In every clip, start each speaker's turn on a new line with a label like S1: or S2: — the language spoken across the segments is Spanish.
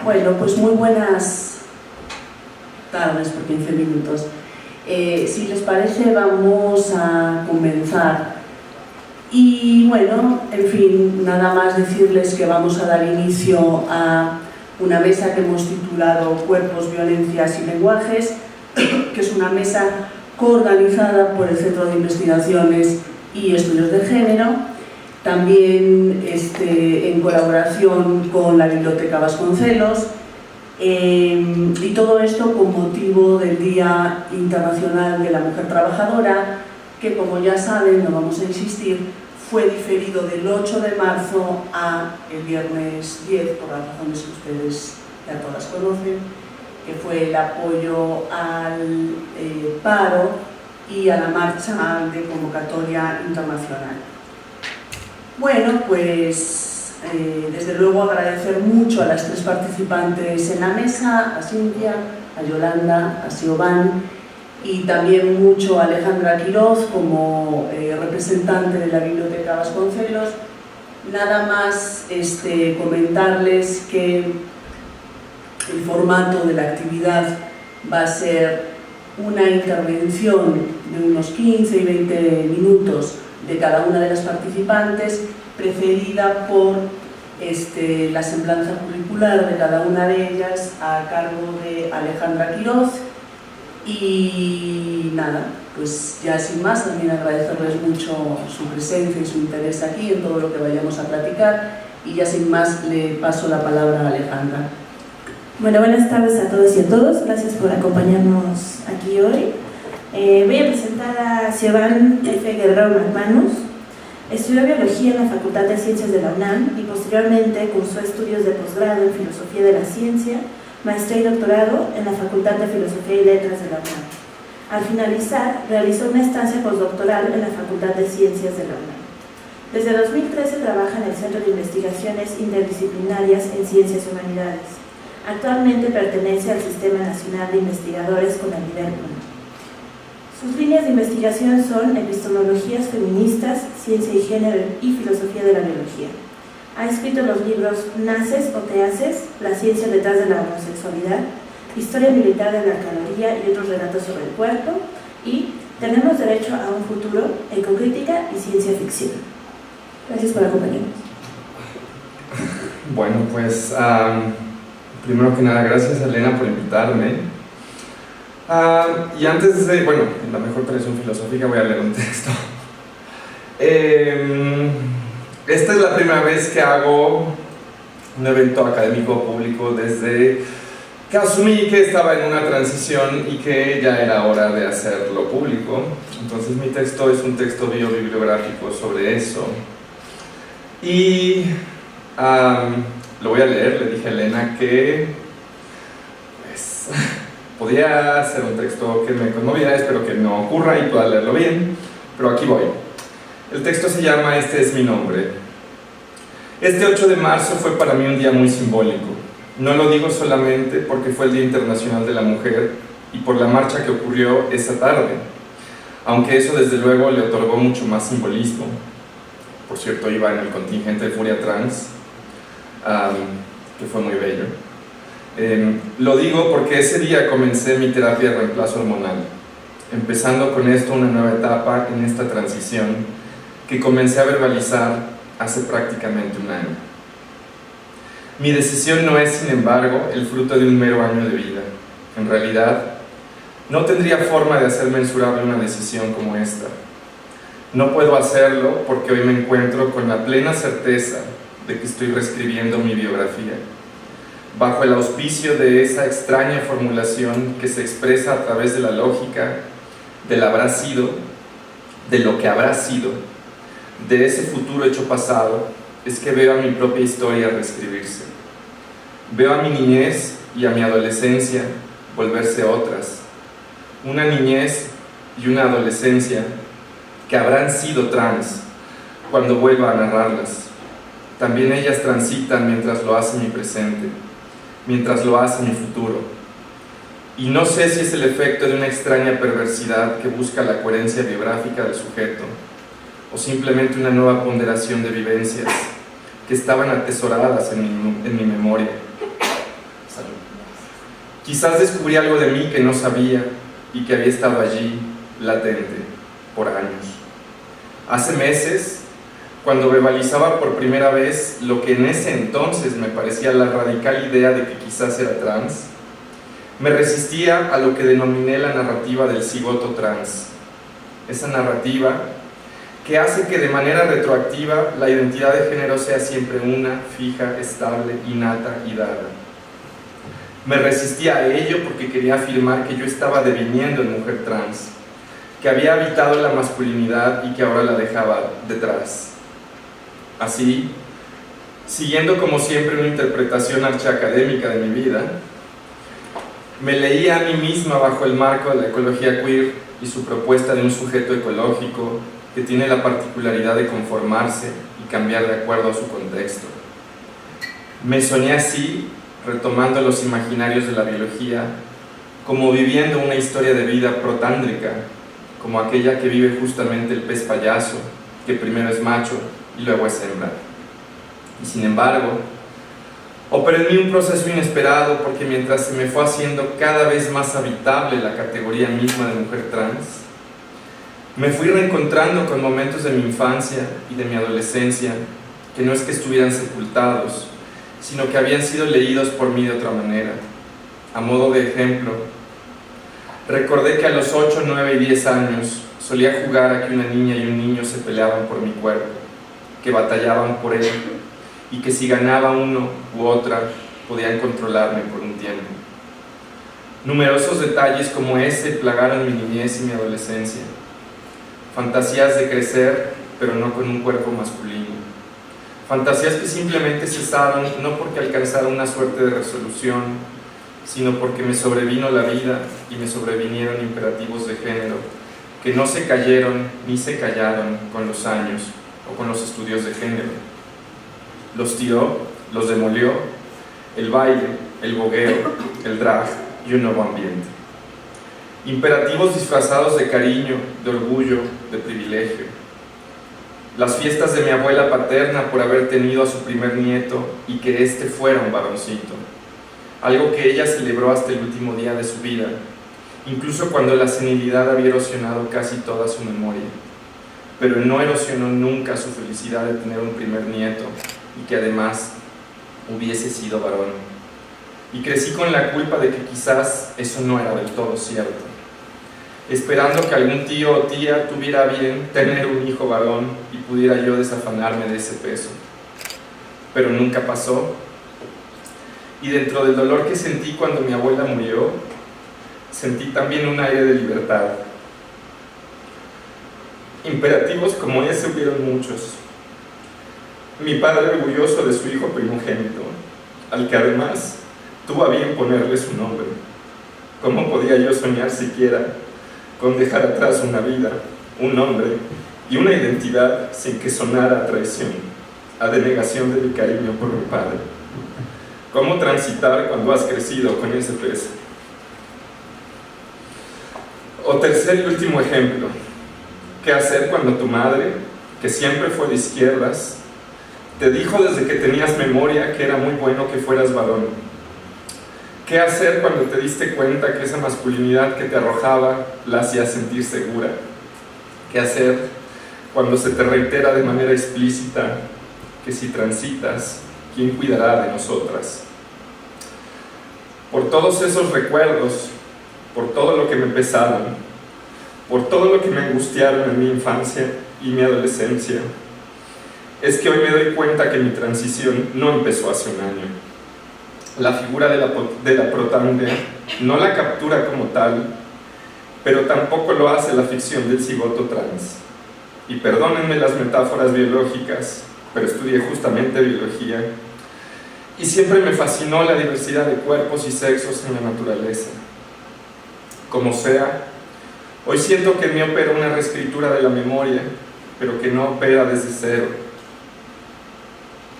S1: Bueno, pues muy buenas tardes por 15 minutos. Si les parece, vamos a comenzar. Y bueno, en fin, nada más decirles que vamos a dar inicio a una mesa que hemos titulado Cuerpos, Violencias y Lenguajes, que es una mesa coorganizada por el Centro de Investigaciones y Estudios de Género, también en colaboración con la Biblioteca Vasconcelos, y todo esto con motivo del Día Internacional de la Mujer Trabajadora, que, como ya saben, no vamos a insistir, fue diferido del 8 de marzo a el viernes 10, por las razones que ustedes ya todas conocen, que fue el apoyo al paro y a la marcha de convocatoria internacional. Bueno, pues desde luego agradecer mucho a las tres participantes en la mesa, a Cintia, a Yolanda, a Siobhan, y también mucho a Alejandra Quiroz como representante de la Biblioteca Vasconcelos. Nada más comentarles que el formato de la actividad va a ser una intervención de unos 15 y 20 minutos de cada una de las participantes, precedida por la semblanza curricular de cada una de ellas a cargo de Alejandra Quiroz. Y nada, pues ya sin más, también agradecerles mucho su presencia y su interés aquí en todo lo que vayamos a platicar, y ya sin más le paso la palabra a Alejandra.
S2: Bueno, buenas tardes a todos y a todas, gracias por acompañarnos aquí hoy. Voy a presentar a Siobhan F. Guerrero Manmanus. Estudió Biología en la Facultad de Ciencias de la UNAM y posteriormente cursó estudios de posgrado en Filosofía de la Ciencia, maestría y doctorado en la Facultad de Filosofía y Letras de la UNAM. Al finalizar, realizó una estancia postdoctoral en la Facultad de Ciencias de la UNAM. Desde 2013 trabaja en el Centro de Investigaciones Interdisciplinarias en Ciencias y Humanidades. Actualmente pertenece al Sistema Nacional de Investigadores con el nivel 1. Sus líneas de investigación son epistemologías feministas, ciencia y género y filosofía de la biología. Ha escrito los libros Naces o te haces, la ciencia detrás de la homosexualidad, historia militar de la caloría y otros relatos sobre el cuerpo, y Tenemos derecho a un futuro, ecocrítica y ciencia ficción. Gracias por acompañarnos.
S3: Bueno, pues primero que nada, gracias Elena por invitarme. Y antes de, bueno, en la mejor tradición filosófica voy a leer un texto. Esta es la primera vez que hago un evento académico público desde que asumí que estaba en una transición y que ya era hora de hacerlo público. Entonces mi texto es un texto biobibliográfico sobre eso. Y lo voy a leer. Le dije a Elena que pues, podía ser un texto que me conmoviera, espero que no ocurra y pueda leerlo bien, pero aquí voy. El texto se llama Este es mi nombre. Este 8 de marzo fue para mí un día muy simbólico. No lo digo solamente porque fue el Día Internacional de la Mujer y por la marcha que ocurrió esa tarde, aunque eso desde luego le otorgó mucho más simbolismo. Por cierto, iba en el contingente de Furia Trans, que fue muy bello. Lo digo porque ese día comencé mi terapia de reemplazo hormonal, empezando con esto una nueva etapa en esta transición que comencé a verbalizar hace prácticamente un año. Mi decisión no es, sin embargo, el fruto de un mero año de vida. En realidad, no tendría forma de hacer mensurable una decisión como esta. No puedo hacerlo porque hoy me encuentro con la plena certeza de que estoy reescribiendo mi biografía, bajo el auspicio de esa extraña formulación que se expresa a través de la lógica del habrá sido, de lo que habrá sido, de ese futuro hecho pasado, es que veo a mi propia historia reescribirse. Veo a mi niñez y a mi adolescencia volverse otras. Una niñez y una adolescencia que habrán sido trans cuando vuelva a narrarlas. También ellas transitan mientras lo hace mi presente, mientras lo hace mi futuro. Y no sé si es el efecto de una extraña perversidad que busca la coherencia biográfica del sujeto, o simplemente una nueva ponderación de vivencias que estaban atesoradas en mi memoria, Salud. Quizás descubrí algo de mí que no sabía y que había estado allí, latente, por años. Hace meses, cuando verbalizaba por primera vez lo que en ese entonces me parecía la radical idea de que quizás era trans, me resistía a lo que denominé la narrativa del cigoto trans. Esa narrativa que hace que de manera retroactiva la identidad de género sea siempre una, fija, estable, innata y dada. Me resistía a ello porque quería afirmar que yo estaba deviniendo en mujer trans, que había habitado la masculinidad y que ahora la dejaba detrás. Así, siguiendo como siempre una interpretación archiacadémica de mi vida, me leía a mí misma bajo el marco de la ecología queer y su propuesta de un sujeto ecológico que tiene la particularidad de conformarse y cambiar de acuerdo a su contexto. Me soñé así, retomando los imaginarios de la biología, como viviendo una historia de vida protándrica, como aquella que vive justamente el pez payaso, que primero es macho y luego es hembra. Y sin embargo, operó en mí un proceso inesperado porque mientras se me fue haciendo cada vez más habitable la categoría misma de mujer trans, me fui reencontrando con momentos de mi infancia y de mi adolescencia que no es que estuvieran sepultados, sino que habían sido leídos por mí de otra manera. A modo de ejemplo, recordé que a los 8, 9 y 10 años solía jugar a que una niña y un niño se peleaban por mi cuerpo, que batallaban por él y que si ganaba uno u otra podían controlarme por un tiempo. Numerosos detalles como ese plagaron mi niñez y mi adolescencia. Fantasías de crecer, pero no con un cuerpo masculino. Fantasías que simplemente cesaron no porque alcanzara una suerte de resolución, sino porque me sobrevino la vida y me sobrevinieron imperativos de género que no se cayeron ni se callaron con los años o con los estudios de género. Los tiró, los demolió, el baile, el bogueo, el drag y un nuevo ambiente. Imperativos disfrazados de cariño, de orgullo, de privilegio. Las fiestas de mi abuela paterna por haber tenido a su primer nieto y que éste fuera un varoncito. Algo que ella celebró hasta el último día de su vida, incluso cuando la senilidad había erosionado casi toda su memoria. Pero no erosionó nunca su felicidad de tener un primer nieto y que además hubiese sido varón. Y crecí con la culpa de que quizás eso no era del todo cierto, esperando que algún tío o tía tuviera bien tener un hijo varón y pudiera yo desafanarme de ese peso. Pero nunca pasó, y dentro del dolor que sentí cuando mi abuela murió, sentí también un aire de libertad. Imperativos como ese hubieron muchos. Mi padre orgulloso de su hijo primogénito, al que además tuvo a bien ponerle su nombre. ¿Cómo podía yo soñar siquiera con dejar atrás una vida, un nombre y una identidad sin que sonara a traición, a denegación de mi cariño por mi padre? ¿Cómo transitar cuando has crecido con ese peso? O tercer y último ejemplo, ¿qué hacer cuando tu madre, que siempre fue de izquierdas, te dijo desde que tenías memoria que era muy bueno que fueras varón? ¿Qué hacer cuando te diste cuenta que esa masculinidad que te arrojaba la hacía sentir segura? ¿Qué hacer cuando se te reitera de manera explícita que si transitas, ¿quién cuidará de nosotras? Por todos esos recuerdos, por todo lo que me pesaron, por todo lo que me angustiaron en mi infancia y mi adolescencia, es que hoy me doy cuenta que mi transición no empezó hace un año. La figura de la protandria no la captura como tal, pero tampoco lo hace la ficción del cigoto trans. Y perdónenme las metáforas biológicas, pero estudié justamente biología, y siempre me fascinó la diversidad de cuerpos y sexos en la naturaleza. Como sea, hoy siento que me opera una reescritura de la memoria, pero que no opera desde cero.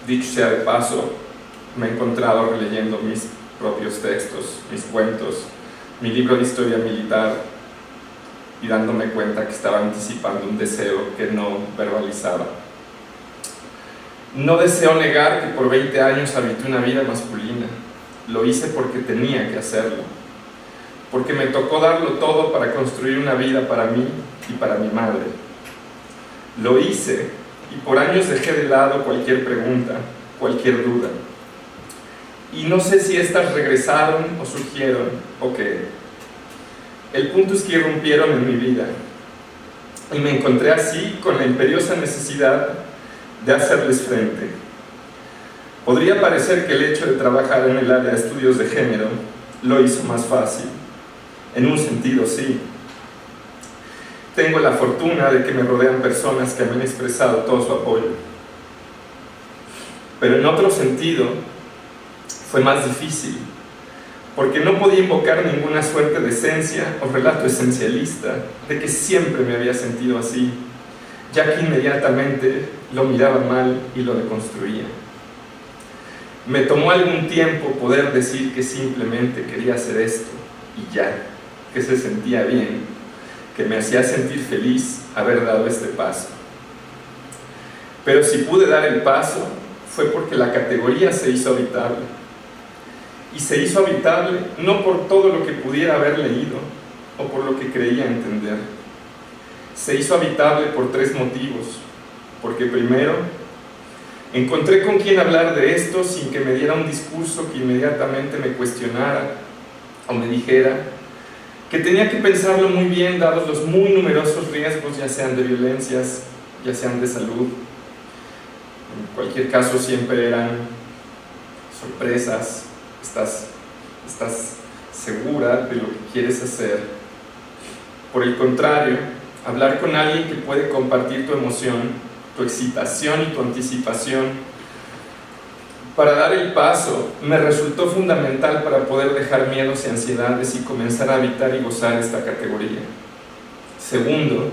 S3: Dicho sea de paso, me he encontrado releyendo mis propios textos, mis cuentos, mi libro de historia militar, y dándome cuenta que estaba anticipando un deseo que no verbalizaba. No deseo negar que por 20 años habité una vida masculina, lo hice porque tenía que hacerlo, porque me tocó darlo todo para construir una vida para mí y para mi madre. Lo hice y por años dejé de lado cualquier pregunta, cualquier duda. Y no sé si estas regresaron o surgieron o qué. El punto es que irrumpieron en mi vida y me encontré así con la imperiosa necesidad de hacerles frente. Podría parecer que el hecho de trabajar en el área de estudios de género lo hizo más fácil. En un sentido, sí. Tengo la fortuna de que me rodean personas que me han expresado todo su apoyo. Pero en otro sentido, fue más difícil, porque no podía invocar ninguna suerte de esencia o relato esencialista de que siempre me había sentido así, ya que inmediatamente lo miraba mal y lo deconstruía. Me tomó algún tiempo poder decir que simplemente quería hacer esto y ya, que se sentía bien, que me hacía sentir feliz haber dado este paso. Pero si pude dar el paso, fue porque la categoría se hizo habitable. Y se hizo habitable no por todo lo que pudiera haber leído o por lo que creía entender. Se hizo habitable por 3 motivos. Porque primero, encontré con quién hablar de esto sin que me diera un discurso que inmediatamente me cuestionara o me dijera que tenía que pensarlo muy bien dados los muy numerosos riesgos, ya sean de violencias, ya sean de salud. En cualquier caso siempre eran sorpresas. Estás segura de lo que quieres hacer. Por el contrario, hablar con alguien que puede compartir tu emoción, tu excitación y tu anticipación para dar el paso me resultó fundamental para poder dejar miedos y ansiedades y comenzar a habitar y gozar esta categoría. Segundo,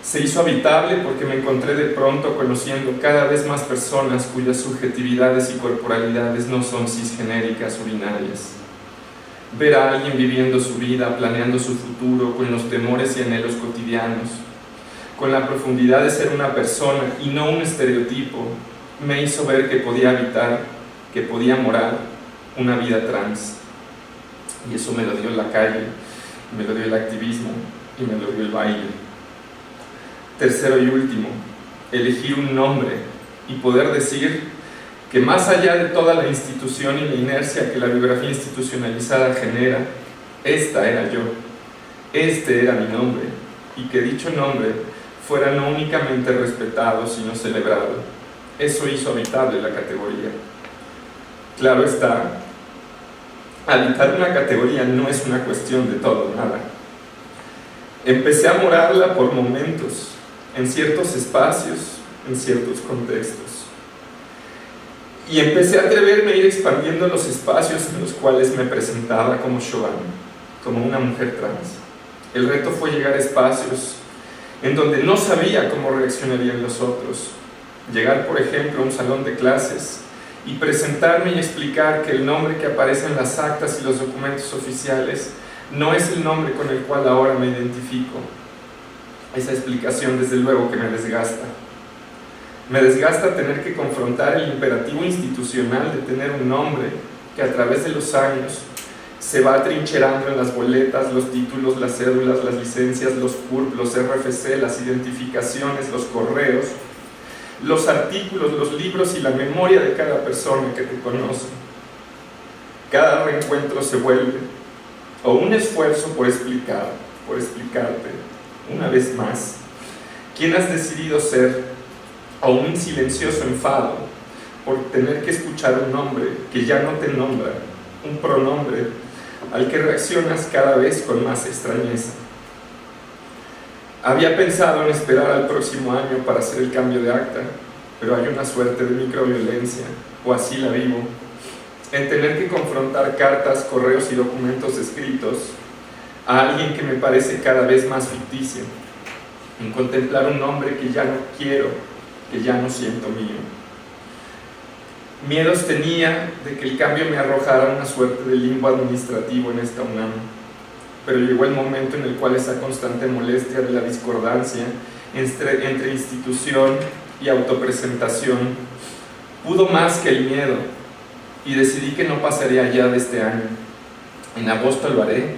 S3: se hizo habitable porque me encontré de pronto conociendo cada vez más personas cuyas subjetividades y corporalidades no son cisgenéricas o binarias. Ver a alguien viviendo su vida, planeando su futuro, con los temores y anhelos cotidianos, con la profundidad de ser una persona y no un estereotipo, me hizo ver que podía habitar, que podía morar una vida trans. Y eso me lo dio la calle, me lo dio el activismo y me lo dio el baile. Tercero y último, elegir un nombre y poder decir que más allá de toda la institución y la inercia que la biografía institucionalizada genera, esta era yo, este era mi nombre, y que dicho nombre fuera no únicamente respetado, sino celebrado. Eso hizo habitable la categoría. Claro está, habitar una categoría no es una cuestión de todo o nada. Empecé a morarla por momentos, en ciertos espacios, en ciertos contextos. Y empecé a atreverme a ir expandiendo los espacios en los cuales me presentaba como Siobhan, como una mujer trans. El reto fue llegar a espacios en donde no sabía cómo reaccionarían los otros. Llegar, por ejemplo, a un salón de clases y presentarme y explicar que el nombre que aparece en las actas y los documentos oficiales no es el nombre con el cual ahora me identifico. Esa explicación desde luego que me desgasta. Me desgasta tener que confrontar el imperativo institucional de tener un nombre que a través de los años se va atrincherando en las boletas, los títulos, las cédulas, las licencias, los CURP, los RFC, las identificaciones, los correos, los artículos, los libros y la memoria de cada persona que te conoce. Cada reencuentro se vuelve o un esfuerzo por explicarte una vez más quién has decidido ser, o un silencioso enfado por tener que escuchar un nombre que ya no te nombra, un pronombre al que reaccionas cada vez con más extrañeza. Había pensado en esperar al próximo año para hacer el cambio de acta, pero hay una suerte de microviolencia, o así la vivo, en tener que confrontar cartas, correos y documentos escritos a alguien que me parece cada vez más ficticio, en contemplar un nombre que ya no quiero, que ya no siento mío. Miedos tenía de que el cambio me arrojara una suerte de limbo administrativo en esta UNAM, pero llegó el momento en el cual esa constante molestia de la discordancia entre institución y autopresentación pudo más que el miedo y decidí que no pasaría ya de este año. En agosto lo haré,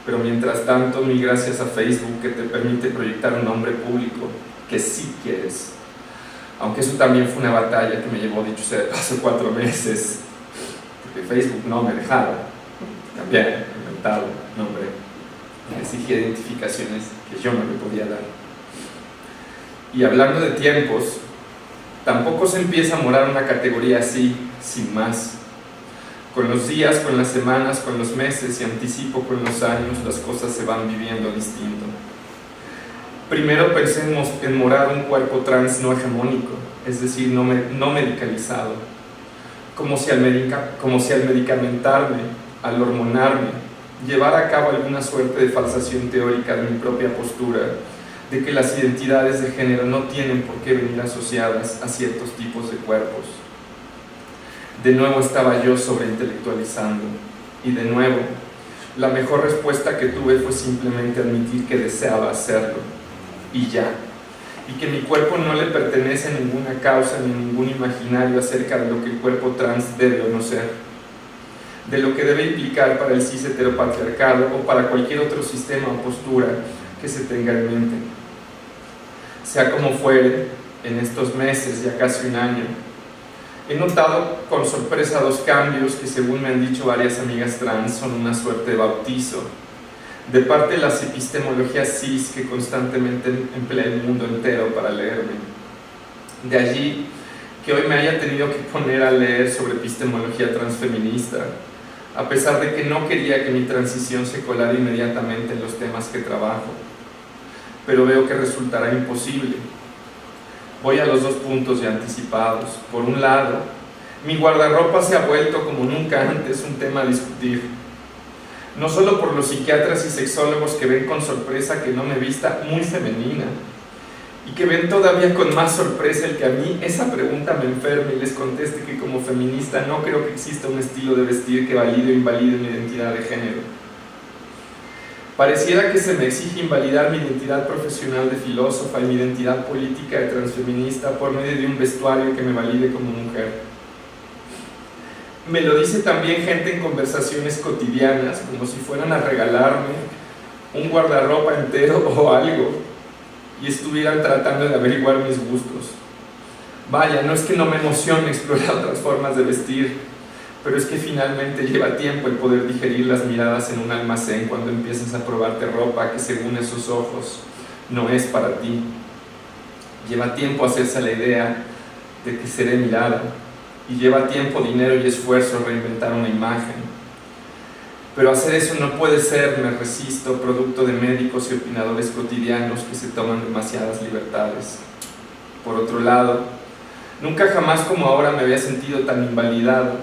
S3: pero mientras tanto, mil gracias a Facebook que te permite proyectar un nombre público que sí quieres. Aunque eso también fue una batalla que me llevó, dicho sea de paso, 4 meses, porque Facebook no me dejaba cambiar el inventado nombre, me exigía identificaciones que yo no le podía dar. Y hablando de tiempos, tampoco se empieza a morar una categoría así, sin más. Con los días, con las semanas, con los meses y anticipo con los años, las cosas se van viviendo distinto. Primero pensé en morar un cuerpo trans no hegemónico, es decir, no medicalizado, como si al medicamentarme, al hormonarme, llevar a cabo alguna suerte de falsación teórica de mi propia postura, de que las identidades de género no tienen por qué venir asociadas a ciertos tipos de cuerpos. De nuevo estaba yo sobreintelectualizando, y de nuevo, la mejor respuesta que tuve fue simplemente admitir que deseaba hacerlo, y ya, y que mi cuerpo no le pertenece a ninguna causa ni a ningún imaginario acerca de lo que el cuerpo trans debe o no ser, de lo que debe implicar para el cis heteropatriarcado o para cualquier otro sistema o postura que se tenga en mente. Sea como fuere, en estos meses, ya casi un año, he notado con sorpresa 2 cambios que, según me han dicho varias amigas trans, son una suerte de bautizo, de parte de las epistemologías cis que constantemente emplea el mundo entero para leerme. De allí que hoy me haya tenido que poner a leer sobre epistemología transfeminista, a pesar de que no quería que mi transición se colara inmediatamente en los temas que trabajo, pero veo que resultará imposible. Voy a los 2 puntos ya anticipados. Por un lado, mi guardarropa se ha vuelto como nunca antes un tema a discutir, no solo por los psiquiatras y sexólogos que ven con sorpresa que no me vista muy femenina, y que ven todavía con más sorpresa el que a mí esa pregunta me enferme y les conteste que como feminista no creo que exista un estilo de vestir que valide o invalide mi identidad de género. Pareciera que se me exige invalidar mi identidad profesional de filósofa y mi identidad política de transfeminista por medio de un vestuario que me valide como mujer. Me lo dice también gente en conversaciones cotidianas, como si fueran a regalarme un guardarropa entero o algo, y estuvieran tratando de averiguar mis gustos. Vaya, no es que no me emocione explorar otras formas de vestir, pero es que finalmente lleva tiempo el poder digerir las miradas en un almacén cuando empiezas a probarte ropa que según esos ojos no es para ti. Lleva tiempo hacerse la idea de que seré mirada, y lleva tiempo, dinero y esfuerzo reinventar una imagen. Pero hacer eso no puede ser, me resisto, producto de médicos y opinadores cotidianos que se toman demasiadas libertades. Por otro lado, nunca jamás como ahora me había sentido tan invalidado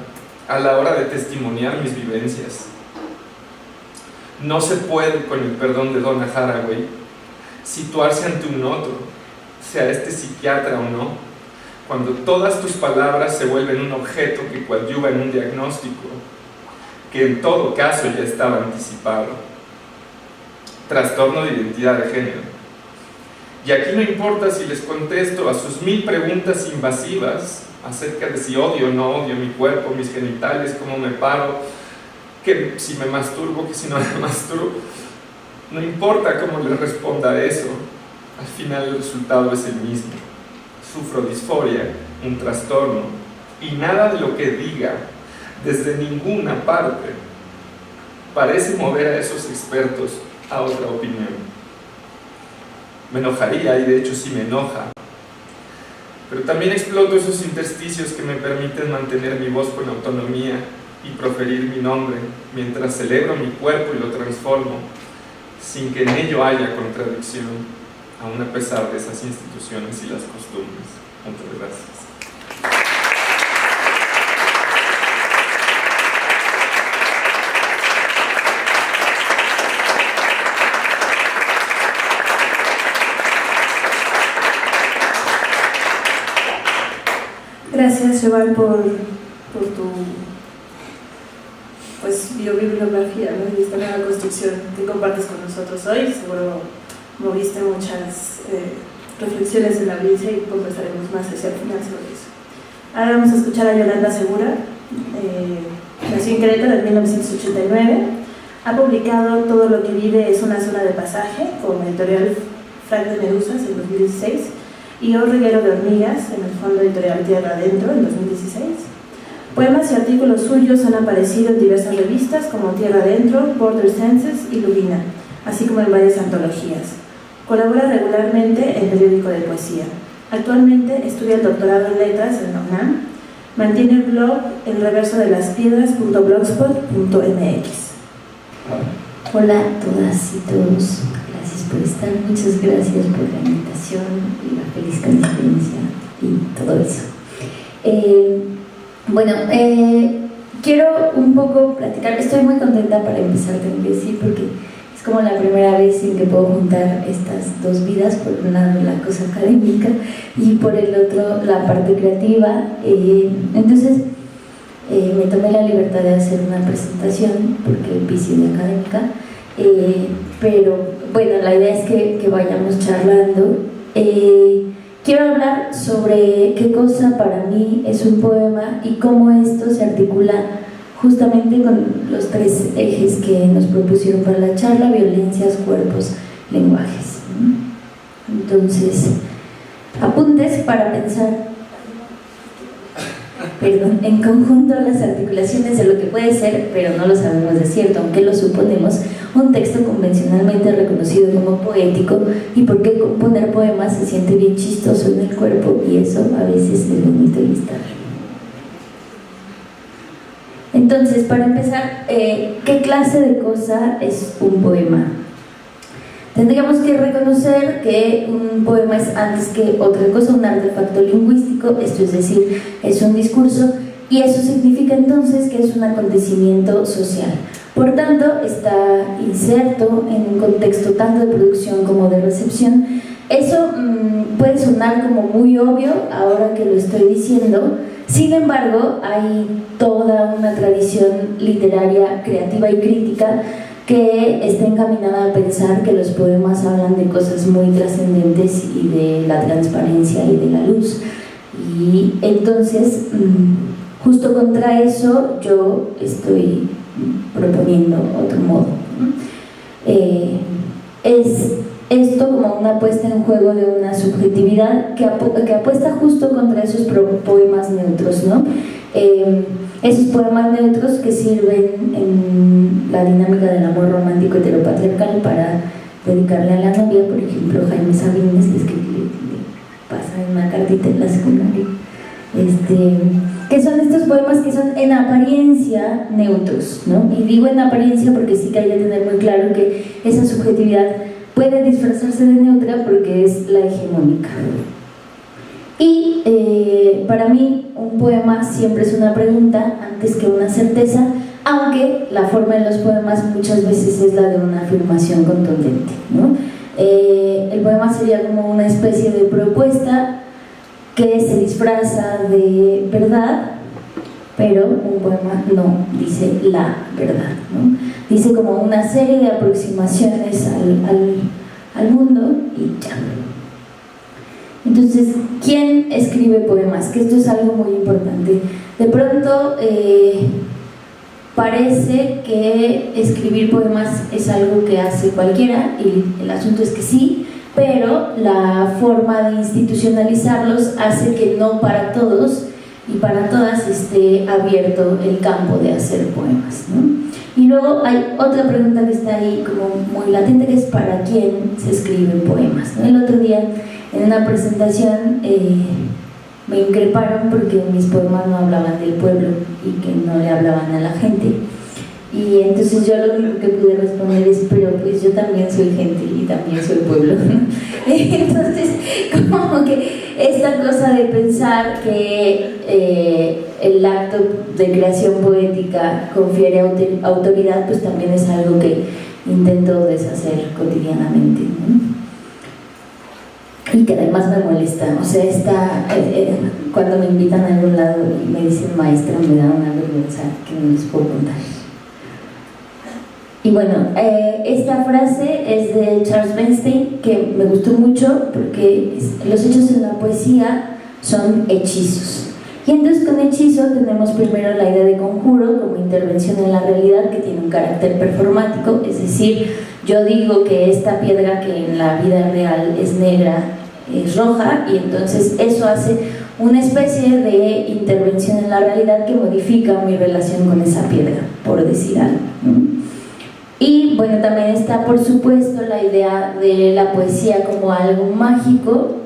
S3: a la hora de testimoniar mis vivencias. No se puede, con el perdón de Donna Haraway, situarse ante un otro, sea este psiquiatra o no, cuando todas tus palabras se vuelven un objeto que coadyuva en un diagnóstico que en todo caso ya estaba anticipado. Trastorno de identidad de género. Y aquí no importa si les contesto a sus 1000 preguntas invasivas acerca de si odio o no odio mi cuerpo, mis genitales, cómo me paro, que si me masturbo, que si no me masturbo. No importa cómo les responda a eso, al final el resultado es el mismo. Sufro disforia, un trastorno, y nada de lo que diga desde ninguna parte parece mover a esos expertos a otra opinión. Me enojaría, y de hecho sí me enoja, pero también exploto esos intersticios que me permiten mantener mi voz con autonomía y proferir mi nombre mientras celebro mi cuerpo y lo transformo sin que en ello haya contradicción, aún a pesar de esas instituciones y las costumbres. Muchas gracias.
S2: Gracias, Siobhan, por tu biobibliografía, ¿no? Y esta nueva construcción que compartes con nosotros hoy. Seguro moviste muchas reflexiones en la audiencia y conversaremos más hacia el final sobre eso. Ahora vamos a escuchar a Yolanda Segura, nació en Querétaro en 1989. Ha publicado Todo lo que vive es una zona de pasaje con editorial Frank de Medusas en 2016 y Un reguero de hormigas en el fondo editorial Tierra Adentro en 2016. Poemas y artículos suyos han aparecido en diversas revistas como Tierra Adentro, Border Senses y Lubina, así como en varias antologías. Colabora regularmente en periódico de poesía. Actualmente estudia el doctorado en letras en la UNAM. Mantiene el blog El reverso de las piedras.blogspot.mx.
S4: Hola a todas y todos, gracias por estar, muchas gracias por la invitación y la feliz coincidencia y todo eso. Quiero un poco platicar, estoy muy contenta para empezar, tengo que decir, porque es como la primera vez en que puedo juntar estas dos vidas, por un lado la cosa académica y por el otro la parte creativa. Entonces me tomé la libertad de hacer una presentación porque hice de académica, pero bueno, la idea es que vayamos charlando. Quiero hablar sobre qué cosa para mí es un poema y cómo esto se articula justamente con los tres ejes que nos propusieron para la charla: violencias, cuerpos, lenguajes. Entonces, apuntes para pensar. En conjunto las articulaciones de lo que puede ser, pero no lo sabemos de cierto, aunque lo suponemos, un texto convencionalmente reconocido como poético, y por qué componer poemas se siente bien chistoso en el cuerpo, y eso a veces es bonito y está bien. Entonces, para empezar, ¿qué clase de cosa es un poema? Tendríamos que reconocer que un poema es antes que otra cosa un artefacto lingüístico, esto es decir, es un discurso, y eso significa entonces que es un acontecimiento social. Por tanto, está inserto en un contexto tanto de producción como de recepción. Eso puede sonar como muy obvio ahora que lo estoy diciendo. Sin embargo, hay toda una tradición literaria, creativa y crítica que está encaminada a pensar que los poemas hablan de cosas muy trascendentes y de la transparencia y de la luz. Y entonces, justo contra eso, yo estoy proponiendo otro modo. Es esto como una puesta en juego de una subjetividad que apuesta justo contra esos poemas neutros, ¿no? Esos poemas neutros que sirven en la dinámica del amor romántico heteropatriarcal para dedicarle a la novia. Por ejemplo, Jaime Sabines le pasa en una cartita en la secundaria, que son estos poemas que son en apariencia neutros, ¿no? Y digo en apariencia porque sí que hay que tener muy claro que esa subjetividad puede disfrazarse de neutra porque es la hegemónica. Y para mí un poema siempre es una pregunta antes que una certeza, aunque la forma de los poemas muchas veces es la de una afirmación contundente, ¿no? El poema sería como una especie de propuesta que se disfraza de verdad, pero un poema no dice la verdad, ¿no? Dice como una serie de aproximaciones al mundo y ya. Entonces, ¿quién escribe poemas? Que esto es algo muy importante. De pronto parece que escribir poemas es algo que hace cualquiera, y el asunto es que sí, pero la forma de institucionalizarlos hace que no para todos y para todas esté abierto el campo de hacer poemas, ¿no? Y luego hay otra pregunta que está ahí como muy latente, que es ¿para quién se escriben poemas? ¿No? El otro día en una presentación me increparon porque mis poemas no hablaban del pueblo y que no le hablaban a la gente, y entonces yo lo único que pude responder es: pero pues yo también soy gente y también soy pueblo. Entonces, como que esta cosa de pensar que el acto de creación poética confiere autoridad, pues también es algo que intento deshacer cotidianamente, ¿no? Y que además me molesta, o sea, cuando me invitan a algún lado y me dicen maestra, me da una vergüenza que no les puedo contar. Y bueno, esta frase es de Charles Bernstein, que me gustó mucho porque los hechos en la poesía son hechizos. Y entonces con hechizo tenemos primero la idea de conjuro como intervención en la realidad que tiene un carácter performático, es decir, yo digo que esta piedra que en la vida real es negra es roja, y entonces eso hace una especie de intervención en la realidad que modifica mi relación con esa piedra, por decir algo, ¿no? Y bueno, también está por supuesto la idea de la poesía como algo mágico,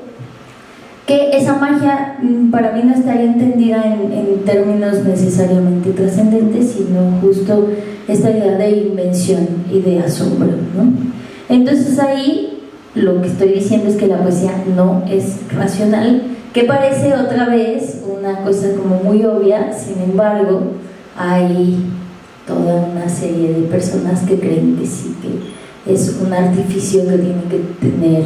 S4: que esa magia para mí no estaría entendida en términos necesariamente trascendentes, sino justo esta idea de invención y de asombro, ¿no? Entonces ahí lo que estoy diciendo es que la poesía no es racional, que parece otra vez una cosa como muy obvia, sin embargo hay toda una serie de personas que creen que sí, que es un artificio que tiene que tener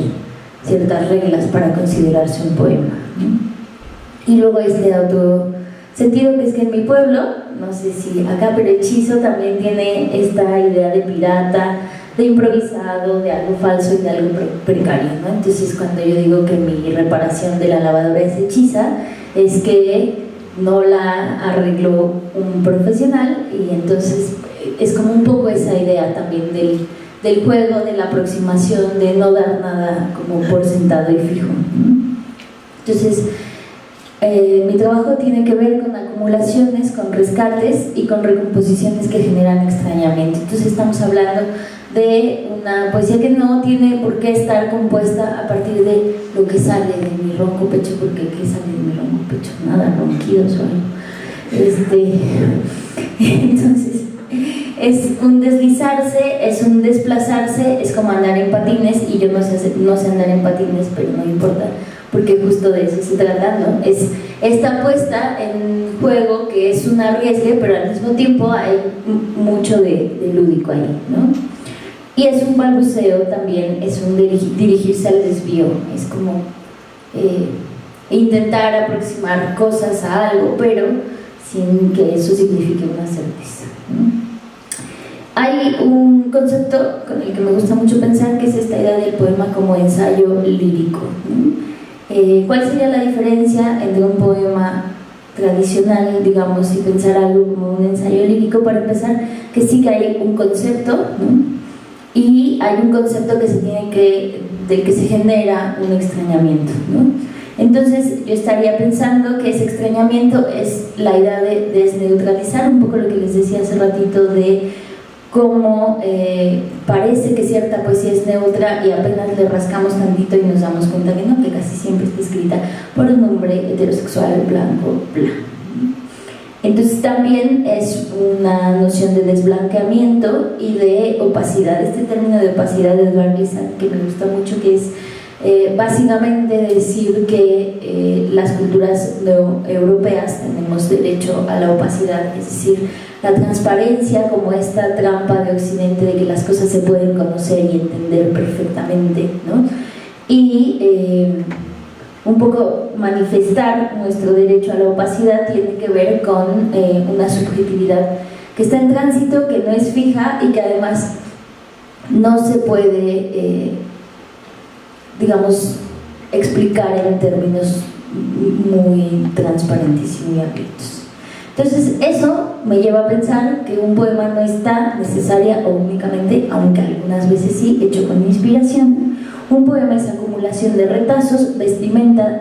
S4: ciertas reglas para considerarse un poema, ¿no? Y luego este otro sentido, que es que en mi pueblo, no sé si acá, pero hechizo también tiene esta idea de pirata, de improvisado, de algo falso y de algo precario, ¿no? Entonces cuando yo digo que mi reparación de la lavadora es hechiza, es que no la arregló un profesional, y entonces es como un poco esa idea también del juego, de la aproximación, de no dar nada como por sentado y fijo, ¿no? Entonces mi trabajo tiene que ver con acumulaciones, con rescates y con recomposiciones que generan extrañamiento. Entonces estamos hablando de una poesía que no tiene por qué estar compuesta a partir de lo que sale de mi ronco pecho, porque ¿qué sale de mi ronco pecho? Nada, ronquidos o algo. Entonces es un deslizarse, es un desplazarse, es como andar en patines, y yo no sé andar en patines, pero no importa, porque justo de eso se trata, ¿no? Es esta puesta en juego que es un arriesgue, pero al mismo tiempo hay mucho de lúdico ahí, ¿no? Y es un balbuceo también, es un dirigirse al desvío, es como intentar aproximar cosas a algo, pero sin que eso signifique una certeza, ¿no? Hay un concepto con el que me gusta mucho pensar, que es esta idea del poema como ensayo lírico, ¿no? ¿Cuál sería la diferencia entre un poema tradicional, digamos, y pensar algo como un ensayo lírico? Para empezar, que sí que hay un concepto, ¿no? Y hay un concepto del que se genera un extrañamiento, ¿no? Entonces yo estaría pensando que ese extrañamiento es la idea de desneutralizar un poco lo que les decía hace ratito, de cómo parece que cierta poesía es neutra y apenas le rascamos tantito y nos damos cuenta que no, que casi siempre está escrita por un hombre heterosexual, blanco, blanco. Entonces también es una noción de desblanqueamiento y de opacidad. Este término de opacidad de Edward Glissant, que me gusta mucho, que es básicamente decir que las culturas europeas tenemos derecho a la opacidad, es decir, la transparencia como esta trampa de Occidente de que las cosas se pueden conocer y entender perfectamente, ¿no? Y un poco manifestar nuestro derecho a la opacidad tiene que ver con una subjetividad que está en tránsito, que no es fija y que además no se puede, digamos, explicar en términos muy transparentes y muy abiertos. Entonces eso me lleva a pensar que un poema no está necesaria o únicamente, aunque algunas veces sí, hecho con inspiración. Un poema es acumulación de retazos, vestimenta,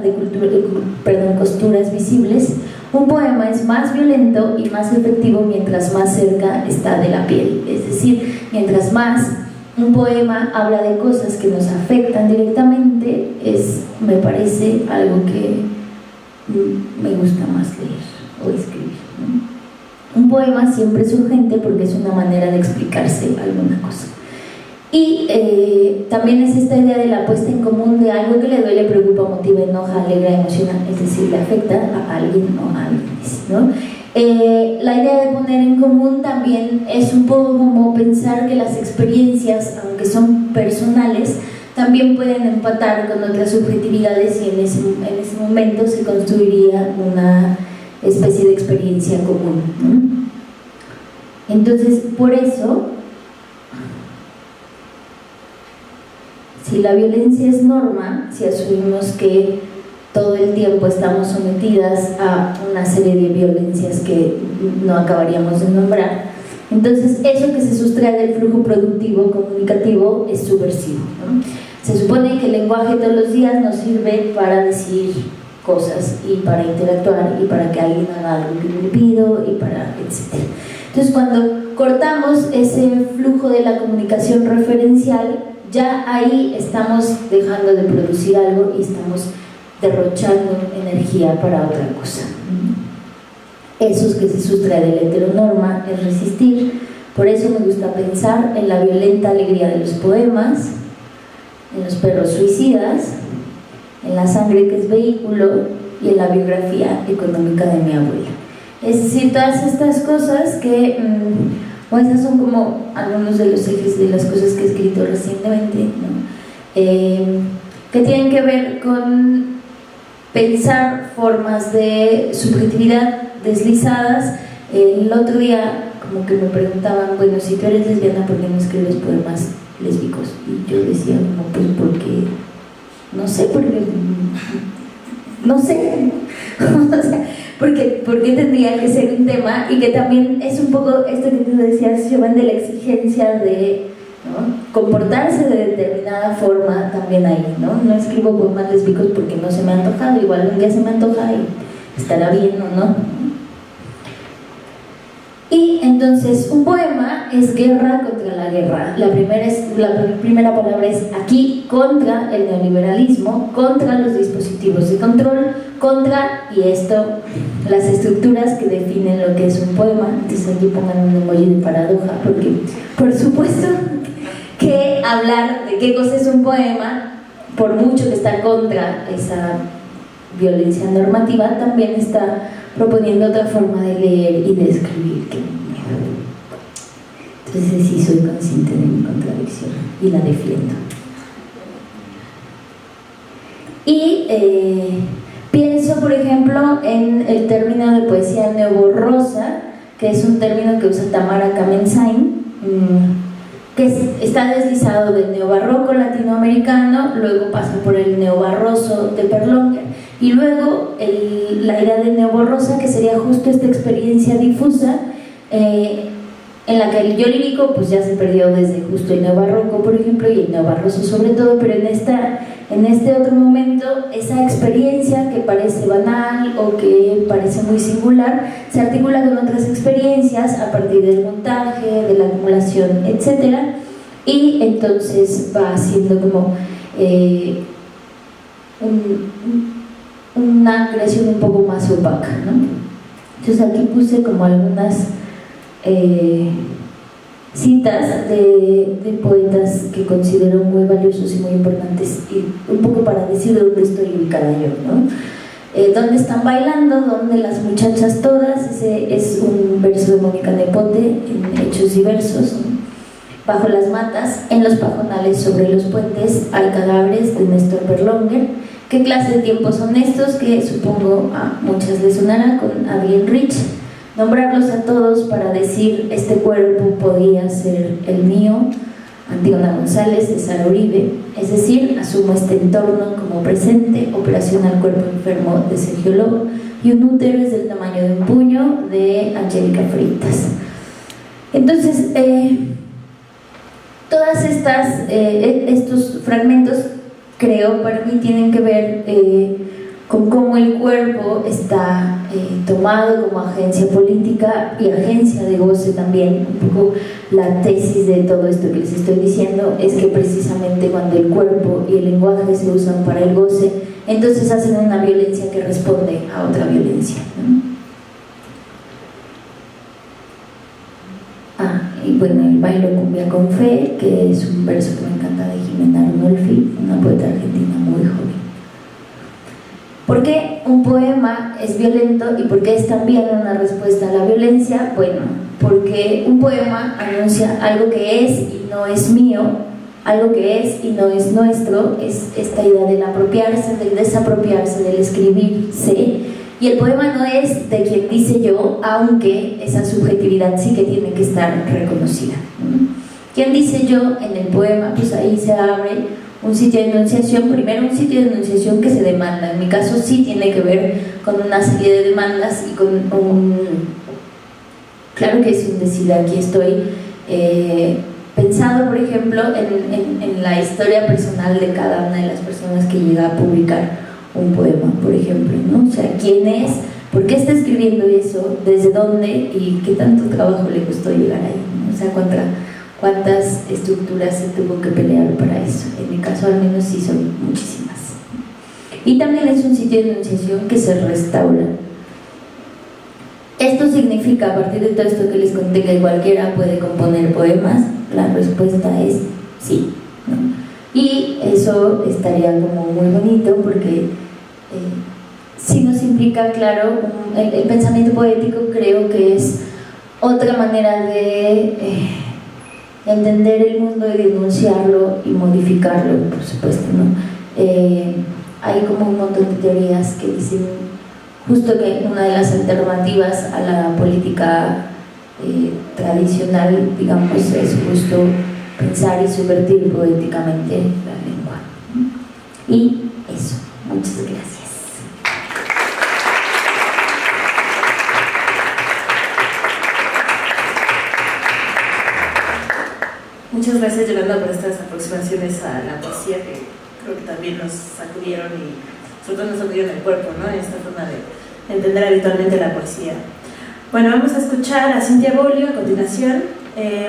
S4: costuras visibles. Un poema es más violento y más efectivo mientras más cerca está de la piel, es decir, mientras más un poema habla de cosas que nos afectan directamente, me parece algo que me gusta más leer o escribir, ¿no? Un poema siempre es urgente porque es una manera de explicarse alguna cosa. Y también es esta idea de la puesta en común de algo que le duele, preocupa, motiva, enoja, alegra, emociona, es decir, le afecta a alguien o a alguien, ¿no? La idea de poner en común también es un poco como pensar que las experiencias, aunque son personales, también pueden empatar con otras subjetividades, y en ese momento se construiría una especie de experiencia común, ¿no? Entonces, por eso, si la violencia es norma, si asumimos que todo el tiempo estamos sometidas a una serie de violencias que no acabaríamos de nombrar. Entonces, eso que se sustrae del flujo productivo comunicativo es subversivo, ¿no? Se supone que el lenguaje todos los días nos sirve para decir cosas y para interactuar y para que alguien haga algo que yo le pido y para etc. Entonces, cuando cortamos ese flujo de la comunicación referencial, ya ahí estamos dejando de producir algo y estamos derrochando energía para otra cosa. Eso que se sustrae de la heteronorma es resistir. Por eso me gusta pensar en la violenta alegría de los poemas, en los perros suicidas, en la sangre que es vehículo y en la biografía económica de mi abuela. Es decir, todas estas cosas que, esas son como algunos de los ejes de las cosas que he escrito recientemente, ¿no? Que tienen que ver con pensar formas de subjetividad deslizadas. El otro día como que me preguntaban, bueno, si tú eres lesbiana, ¿por qué no escribes poemas lésbicos? Y yo decía, no, pues porque, no sé, porque, no sé, o sea, porque tendría que ser un tema, y que también es un poco esto que tú decías, Giovanni, de la exigencia de, ¿no?, comportarse de determinada forma también ahí, ¿no? No escribo poemas lésbicos porque no se me ha antojado, igual un día se me antoja y estará bien o no. Y entonces un poema es guerra contra la guerra. La primera palabra es aquí, contra el neoliberalismo, contra los dispositivos de control, contra, y esto, las estructuras que definen lo que es un poema. Entonces aquí pongan un emoji de paradoja, porque por supuesto que hablar de qué cosa es un poema, por mucho que está contra esa violencia normativa, también está proponiendo otra forma de leer y de escribir que me miedo. Entonces sí soy consciente de mi contradicción y la defiendo. Y pienso, por ejemplo, en el término de poesía neoborrosa, que es un término que usa Tamara Kamensain, que está deslizado del neobarroco latinoamericano, luego pasa por el neobarroso de Berlanga, y luego la idea de neoborrosa, que sería justo esta experiencia difusa, en la que el yo lírico pues ya se perdió desde justo el neobarroco, por ejemplo, y el neobarroso sobre todo, pero en este otro momento, esa experiencia que parece banal o que parece muy singular, se articula con otras experiencias a partir del montaje, de la acumulación, etc. Y entonces va haciendo como una creación un poco más opaca, ¿no? Entonces aquí puse como algunas citas de poetas que considero muy valiosos y muy importantes, y un poco para decir dónde estoy ubicada yo, ¿no? ¿Dónde están bailando? ¿Dónde las muchachas todas? Ese es un verso de Mónica Nepote en Hechos Diversos, ¿no? Bajo las matas, en los pajonales, sobre los puentes, hay cadáveres, de Néstor Berlonger. ¿Qué clase de tiempos son estos? Que supongo a muchas les sonará con Adrien Rich. Nombrarlos a todos para decir este cuerpo podía ser el mío. Antígona González, de Sara Uribe. Es decir, asumo este entorno como presente. Operación al cuerpo enfermo, de Sergio Lobo. Y un útero es del tamaño de un puño, de Angélica Freitas. Entonces, todas estos fragmentos, creo, para mí tienen que ver con cómo el cuerpo está tomado como agencia política y agencia de goce también. Un poco la tesis de todo esto que les estoy diciendo es que precisamente cuando el cuerpo y el lenguaje se usan para el goce, entonces hacen una violencia que responde a otra violencia, ¿no? Y bueno, el bailo cumbia con fe, que es un verso que me encanta, de Jimena Arnolfi, una poeta argentina muy joven. ¿Por qué un poema es violento y por qué es también una respuesta a la violencia? Bueno, porque un poema anuncia algo que es y no es mío, algo que es y no es nuestro. Es esta idea del apropiarse, del desapropiarse, del escribirse. Y el poema no es de quien dice yo, aunque esa subjetividad sí que tiene que estar reconocida. Quien dice yo en el poema, pues ahí se abre un sitio de enunciación, primero un sitio de enunciación que se demanda. En mi caso sí tiene que ver con una serie de demandas y con claro que es un decir, aquí estoy, pensado por ejemplo en la historia personal de cada una de las personas que llega a publicar un poema, por ejemplo, ¿no? O sea, quién es, por qué está escribiendo eso, desde dónde y qué tanto trabajo le costó llegar ahí, ¿no? O sea, cuántas estructuras se tuvo que pelear para eso. En mi caso al menos sí son muchísimas. Y también es un sitio de enunciación que se restaura. ¿Esto significa, a partir de todo esto que les conté, que cualquiera puede componer poemas? La respuesta es sí, ¿no? Y eso estaría como muy bonito porque sí nos implica, claro, el pensamiento poético creo que es otra manera de entender el mundo y denunciarlo y modificarlo, por supuesto, ¿no? Hay como un montón de teorías que dicen justo que una de las alternativas a la política tradicional, digamos, es justo pensar y subvertir poéticamente la lengua. Y eso, muchas gracias.
S2: Muchas gracias, Yolanda, por estas aproximaciones a la poesía que creo que también nos sacudieron y sobre todo nos sacudieron el cuerpo, ¿no? En esta forma de entender habitualmente la poesía. Bueno, vamos a escuchar a Cintia Bolio a continuación,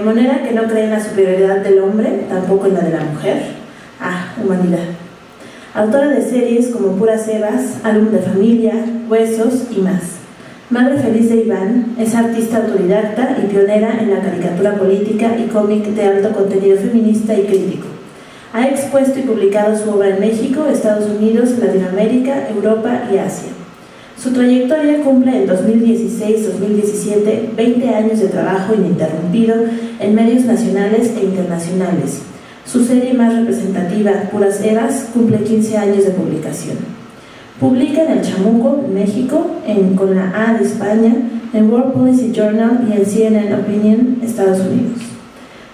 S2: monera que no cree en la superioridad del hombre, tampoco en la de la mujer. Humanidad. Autora de series como Puras Evas, Álbum de Familia, Huesos y más. Madre feliz de Iván, es artista autodidacta y pionera en la caricatura política y cómic de alto contenido feminista y crítico. Ha expuesto y publicado su obra en México, Estados Unidos, Latinoamérica, Europa y Asia. Su trayectoria cumple en 2016-2017 20 años de trabajo ininterrumpido en medios nacionales e internacionales. Su serie más representativa, Puras Evas, cumple 15 años de publicación. Publica en El Chamuco, México, con la A de España, en World Policy Journal y en CNN Opinion, Estados Unidos.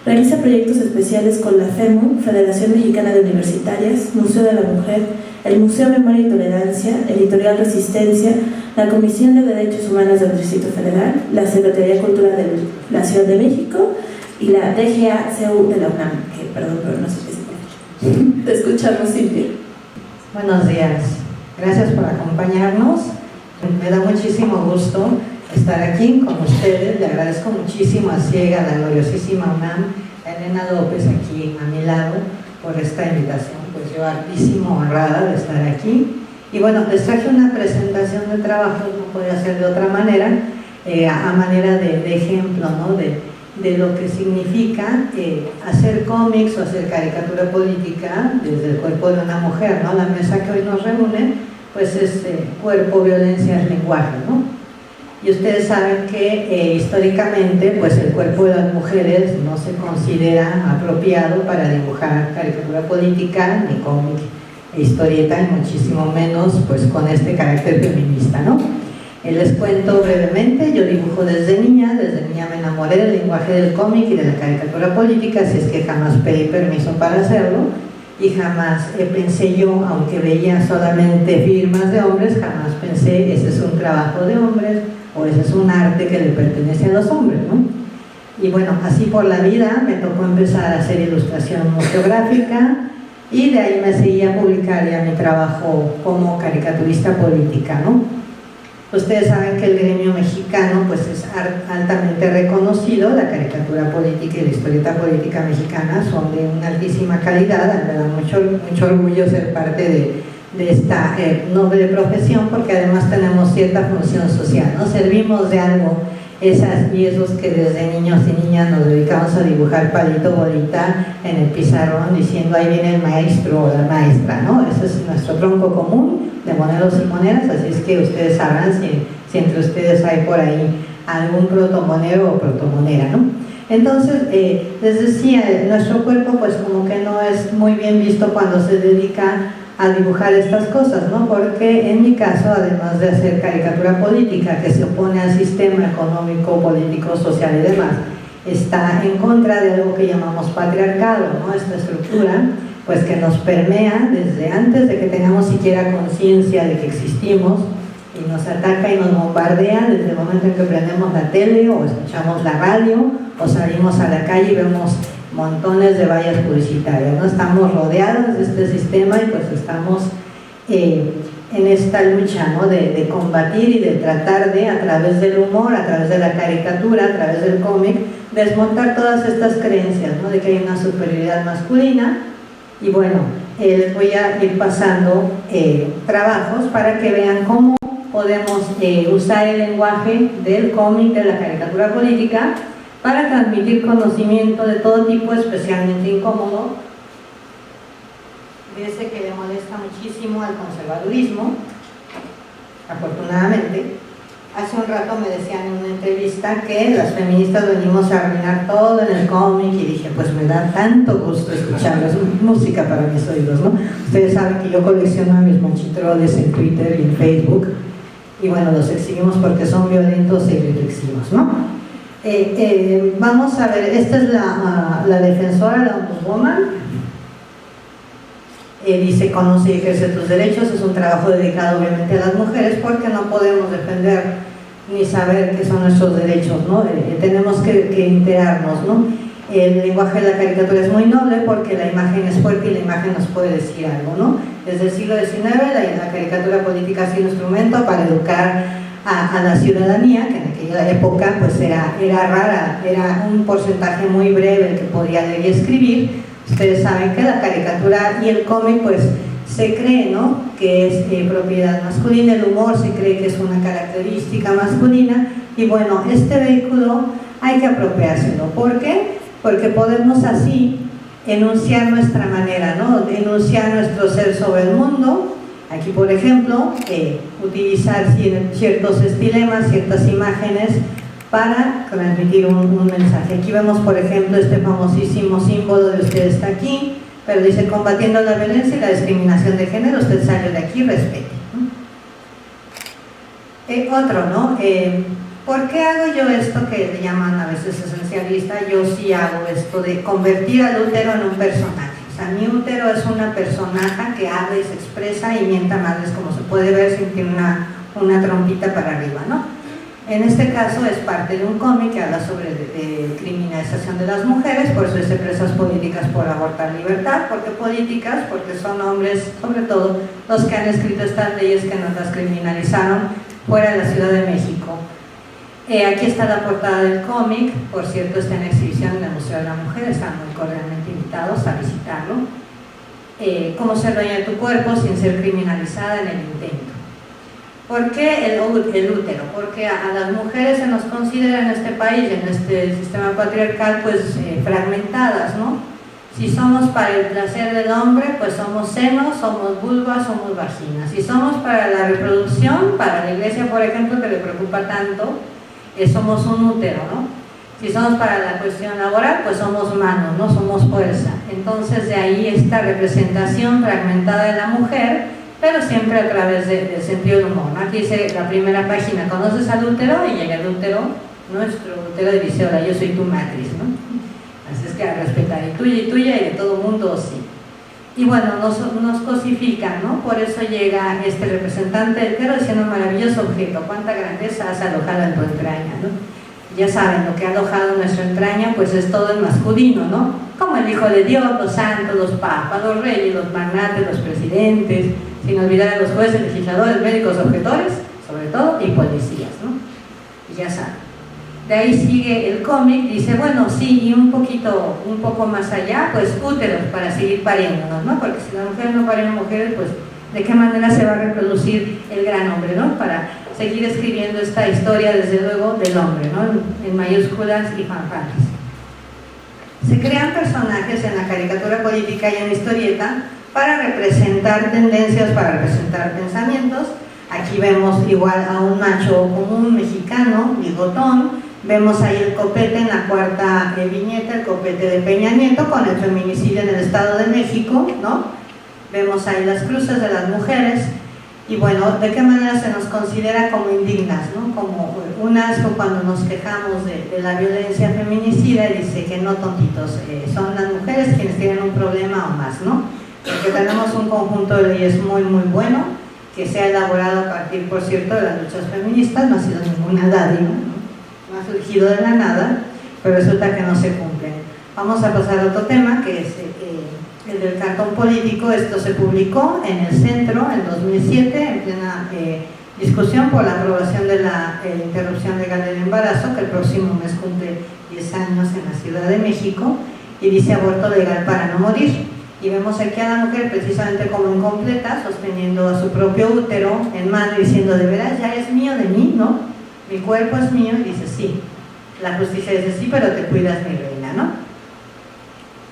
S2: Realiza proyectos especiales con la FEMU, Federación Mexicana de Universitarias, Museo de la Mujer, el Museo Memoria y Tolerancia, Editorial Resistencia, la Comisión de Derechos Humanos del Distrito Federal, la Secretaría de Cultura de la Ciudad de México y la DGA-CU de la UNAM, que perdón, pero no sé qué significa. Te escuchamos, Silvia.
S5: Buenos días. Gracias por acompañarnos. Me da muchísimo gusto estar aquí con ustedes. Le agradezco muchísimo a Ciega, a la gloriosísima UNAM, a Elena López aquí a mi lado por esta invitación. Pues yo hartísimo honrada de estar aquí. Y bueno, les traje una presentación de trabajo, no podía ser de otra manera, a manera de ejemplo, ¿no? de lo que significa hacer cómics o hacer caricatura política desde el cuerpo de una mujer, ¿no? La mesa que hoy nos reúne, pues es cuerpo, violencia, lenguaje, ¿no? Y ustedes saben que históricamente, pues el cuerpo de las mujeres no se considera apropiado para dibujar caricatura política, ni cómic, historieta, y muchísimo menos, pues con este carácter feminista, ¿no? Les cuento brevemente, yo dibujo desde niña me enamoré del lenguaje del cómic y de la caricatura política, así es que jamás pedí permiso para hacerlo y jamás pensé yo, aunque veía solamente firmas de hombres, jamás pensé ese es un trabajo de hombres o ese es un arte que le pertenece a los hombres, ¿no? Y bueno, así por la vida me tocó empezar a hacer ilustración museográfica y de ahí me seguí a publicar ya mi trabajo como caricaturista política, ¿no? Ustedes saben que el gremio mexicano pues es altamente reconocido, la caricatura política y la historieta política mexicana son de una altísima calidad, me da mucho orgullo ser parte de esta noble profesión porque además tenemos cierta función social, ¿no? Servimos de algo esas y esos que desde niños y niñas nos dedicamos a dibujar palito bolita en el pizarrón diciendo ahí viene el maestro o la maestra, ¿no? Ese es nuestro tronco común de moneros y moneras, así es que ustedes sabrán si entre ustedes hay por ahí algún protomonero o protomonera, ¿no? Entonces, les decía, nuestro cuerpo pues como que no es muy bien visto cuando se dedica a dibujar estas cosas, ¿no? Porque en mi caso, además de hacer caricatura política que se opone al sistema económico, político, social y demás, está en contra de algo que llamamos patriarcado, ¿no? Esta estructura pues que nos permea desde antes de que tengamos siquiera conciencia de que existimos, y nos ataca y nos bombardea desde el momento en que prendemos la tele o escuchamos la radio o salimos a la calle y vemos montones de vallas publicitarias, ¿no? Estamos rodeados de este sistema y pues estamos en esta lucha, ¿no? de combatir y de tratar de, a través del humor, a través de la caricatura, a través del cómic, desmontar todas estas creencias, ¿no? De que hay una superioridad masculina. Y bueno, les voy a ir pasando trabajos para que vean cómo podemos usar el lenguaje del cómic, de la caricatura política, para transmitir conocimiento de todo tipo, especialmente incómodo. Dice que le molesta muchísimo al conservadurismo, afortunadamente. Hace un rato me decían en una entrevista que las feministas venimos a arruinar todo en el cómic, y dije, pues me da tanto gusto escucharlos, música para mis oídos, ¿no? Ustedes saben que yo colecciono a mis monchitroles en Twitter y en Facebook, y bueno, los exhibimos porque son violentos y reflexivos, ¿no? Vamos a ver, esta es la defensora, la Ombudswoman. Dice, conoce y ejerce tus derechos. Es un trabajo dedicado obviamente a las mujeres, porque no podemos defender ni saber qué son nuestros derechos, ¿no? Tenemos que enterarnos, ¿no? El lenguaje de la caricatura es muy noble porque la imagen es fuerte y la imagen nos puede decir algo, ¿no? Desde el siglo XIX la caricatura política ha sido un instrumento para educar a la ciudadanía, que en aquella época pues era rara, era un porcentaje muy breve el que podía leer y escribir. Ustedes saben que la caricatura y el cómic pues se cree, ¿no?, que es propiedad masculina, el humor se cree que es una característica masculina, y bueno, este vehículo hay que apropiárselo. ¿Por qué? Porque podemos así enunciar nuestra manera, ¿no?, enunciar nuestro ser sobre el mundo. Aquí, por ejemplo, utilizar ciertos estilemas, ciertas imágenes para transmitir un mensaje. Aquí vemos, por ejemplo, este famosísimo símbolo de usted está aquí, pero dice, combatiendo la violencia y la discriminación de género, usted salió de aquí, respete. Otro, ¿no? ¿Por qué hago yo esto que le llaman a veces esencialista? Yo sí hago esto de convertir al útero en un personaje. O sea, mi útero es una personaje que habla y se expresa y mienta madres, como se puede ver, sin tener una trompita para arriba, ¿no? En este caso es parte de un cómic que habla sobre criminalización de las mujeres, por eso dice presas políticas por abortar libertad. ¿Por qué políticas? Porque son hombres, sobre todo, los que han escrito estas leyes que nos las criminalizaron fuera de la Ciudad de México. Aquí está la portada del cómic, por cierto está en exhibición en el Museo de la Mujer, están muy cordialmente invitados a visitarlo. Cómo ser dueña de tu cuerpo sin ser criminalizada en el intento. ¿Por qué el útero? Porque a las mujeres se nos considera en este país, en este sistema patriarcal, pues fragmentadas, ¿no? Si somos para el placer del hombre, pues somos senos, somos vulvas, somos vaginas. Si somos para la reproducción, para la iglesia, por ejemplo, que le preocupa tanto, somos un útero, ¿no? Si somos para la cuestión laboral, pues somos manos, no somos fuerza. Entonces de ahí esta representación fragmentada de la mujer, pero siempre a través del sentido del humor, ¿no? Aquí dice la primera página, ¿conoces al útero? Y llega el útero, nuestro útero de Viseola, yo soy tu matriz, ¿no? Así es que a respetar, y tuya y de todo mundo, sí. Y bueno, nos cosifican, ¿no? Por eso llega este representante del útero diciendo maravilloso objeto, cuánta grandeza has alojado en tu entraña, ¿no? Ya saben, lo que ha alojado en nuestra entraña, pues es todo el masculino, ¿no? Como el Hijo de Dios, los santos, los papas, los reyes, los magnates, los presidentes, sin olvidar a los jueces, legisladores, médicos, objetores, sobre todo, y policías, ¿no? Y ya saben. De ahí sigue el cómic, dice, bueno, sí, y un poco más allá, pues úteros para seguir pariéndonos, ¿no? Porque si las mujeres no paren mujeres, pues ¿de qué manera se va a reproducir el gran hombre, ¿no? Para seguir escribiendo esta historia, desde luego, del hombre, ¿no? En mayúsculas y fanfarrias. Se crean personajes en la caricatura política y en la historieta para representar tendencias, para representar pensamientos. Aquí vemos igual a un macho común mexicano, bigotón. Vemos ahí el copete en la cuarta viñeta, el copete de Peña Nieto con el feminicidio en el Estado de México, ¿no? Vemos ahí las cruces de las mujeres. Y bueno, ¿de qué manera se nos considera como indignas, ¿no? Como un asco cuando nos quejamos de la violencia feminicida y dice que no tontitos, son las mujeres quienes tienen un problema o más, ¿no? Porque tenemos un conjunto de leyes muy bueno, que se ha elaborado a partir, por cierto, de las luchas feministas, no ha sido ninguna dádiva, no ha surgido de la nada, pero resulta que no se cumplen. Vamos a pasar a otro tema, que es el del cartón político. Esto se publicó en El Centro en 2007, en plena discusión por la aprobación de la interrupción legal del embarazo, que el próximo mes cumple 10 años en la Ciudad de México, y dice aborto legal para no morir. Y vemos aquí a la mujer precisamente como incompleta, sosteniendo a su propio útero en mano y diciendo, ¿de veras ya es mío de mí, no? Mi cuerpo es mío. Y dice, sí. La justicia dice, sí, pero te cuidas, mi reina, ¿no?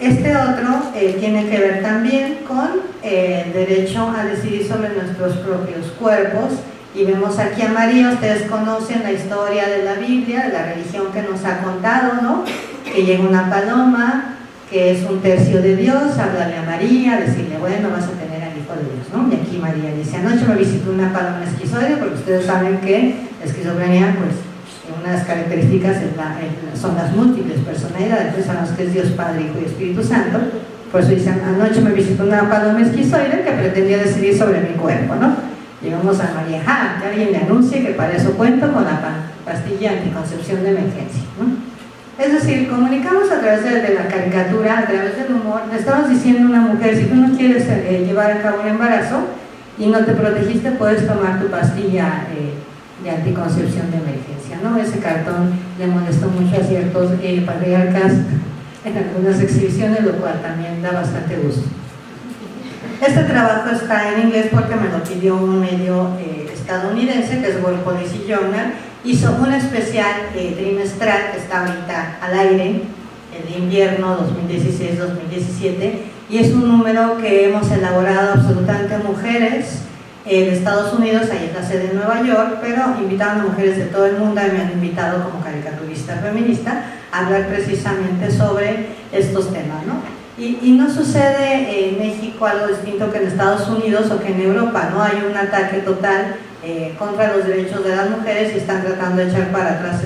S5: Este otro tiene que ver también con el derecho a decidir sobre nuestros propios cuerpos. Y vemos aquí a María. Ustedes conocen la historia de la Biblia, de la religión que nos ha contado, ¿no? Que llega una paloma, que es un tercio de Dios, háblale a María, decirle, bueno, vas a tener al Hijo de Dios, ¿no? Y aquí María dice, anoche me visitó una paloma esquizoide, porque ustedes saben que la esquizofrenia, pues, una de las características son las múltiples personalidades, pues sabemos que es Dios Padre, Hijo y Espíritu Santo. Por eso dicen, anoche me visitó una paloma esquizoide que pretendía decidir sobre mi cuerpo, ¿no? Y vamos a María, que alguien le anuncie que para eso cuento con la pastilla anticoncepción de emergencia, ¿no? Es decir, comunicamos a través de la caricatura, a través del humor. Le estamos diciendo a una mujer, si tú no quieres llevar a cabo un embarazo y no te protegiste, puedes tomar tu pastilla de anticoncepción de emergencia, ¿no? Ese cartón le molestó mucho a ciertos patriarcas en algunas exhibiciones, lo cual también da bastante gusto. Este trabajo está en inglés porque me lo pidió un medio estadounidense, que es World Policy Journal. Hizo un especial trimestral que está ahorita al aire, el de invierno 2016-2017, y es un número que hemos elaborado absolutamente mujeres de Estados Unidos. Ahí es la sede en Nueva York, pero invitaron a mujeres de todo el mundo y me han invitado como caricaturista feminista a hablar precisamente sobre estos temas, ¿no? Y no sucede en México algo distinto que en Estados Unidos o que en Europa, ¿no? Hay un ataque total contra los derechos de las mujeres y están tratando de echar para atrás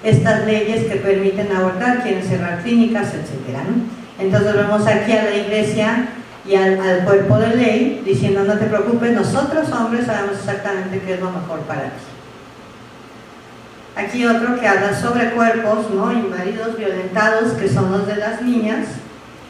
S5: estas leyes que permiten abortar, quieren cerrar clínicas, etc., ¿no? Entonces vemos aquí a la iglesia y al cuerpo de ley diciendo, no te preocupes, nosotros hombres sabemos exactamente qué es lo mejor para ti. Aquí otro que habla sobre cuerpos, ¿no? Invadidos, violentados, que son los de las niñas,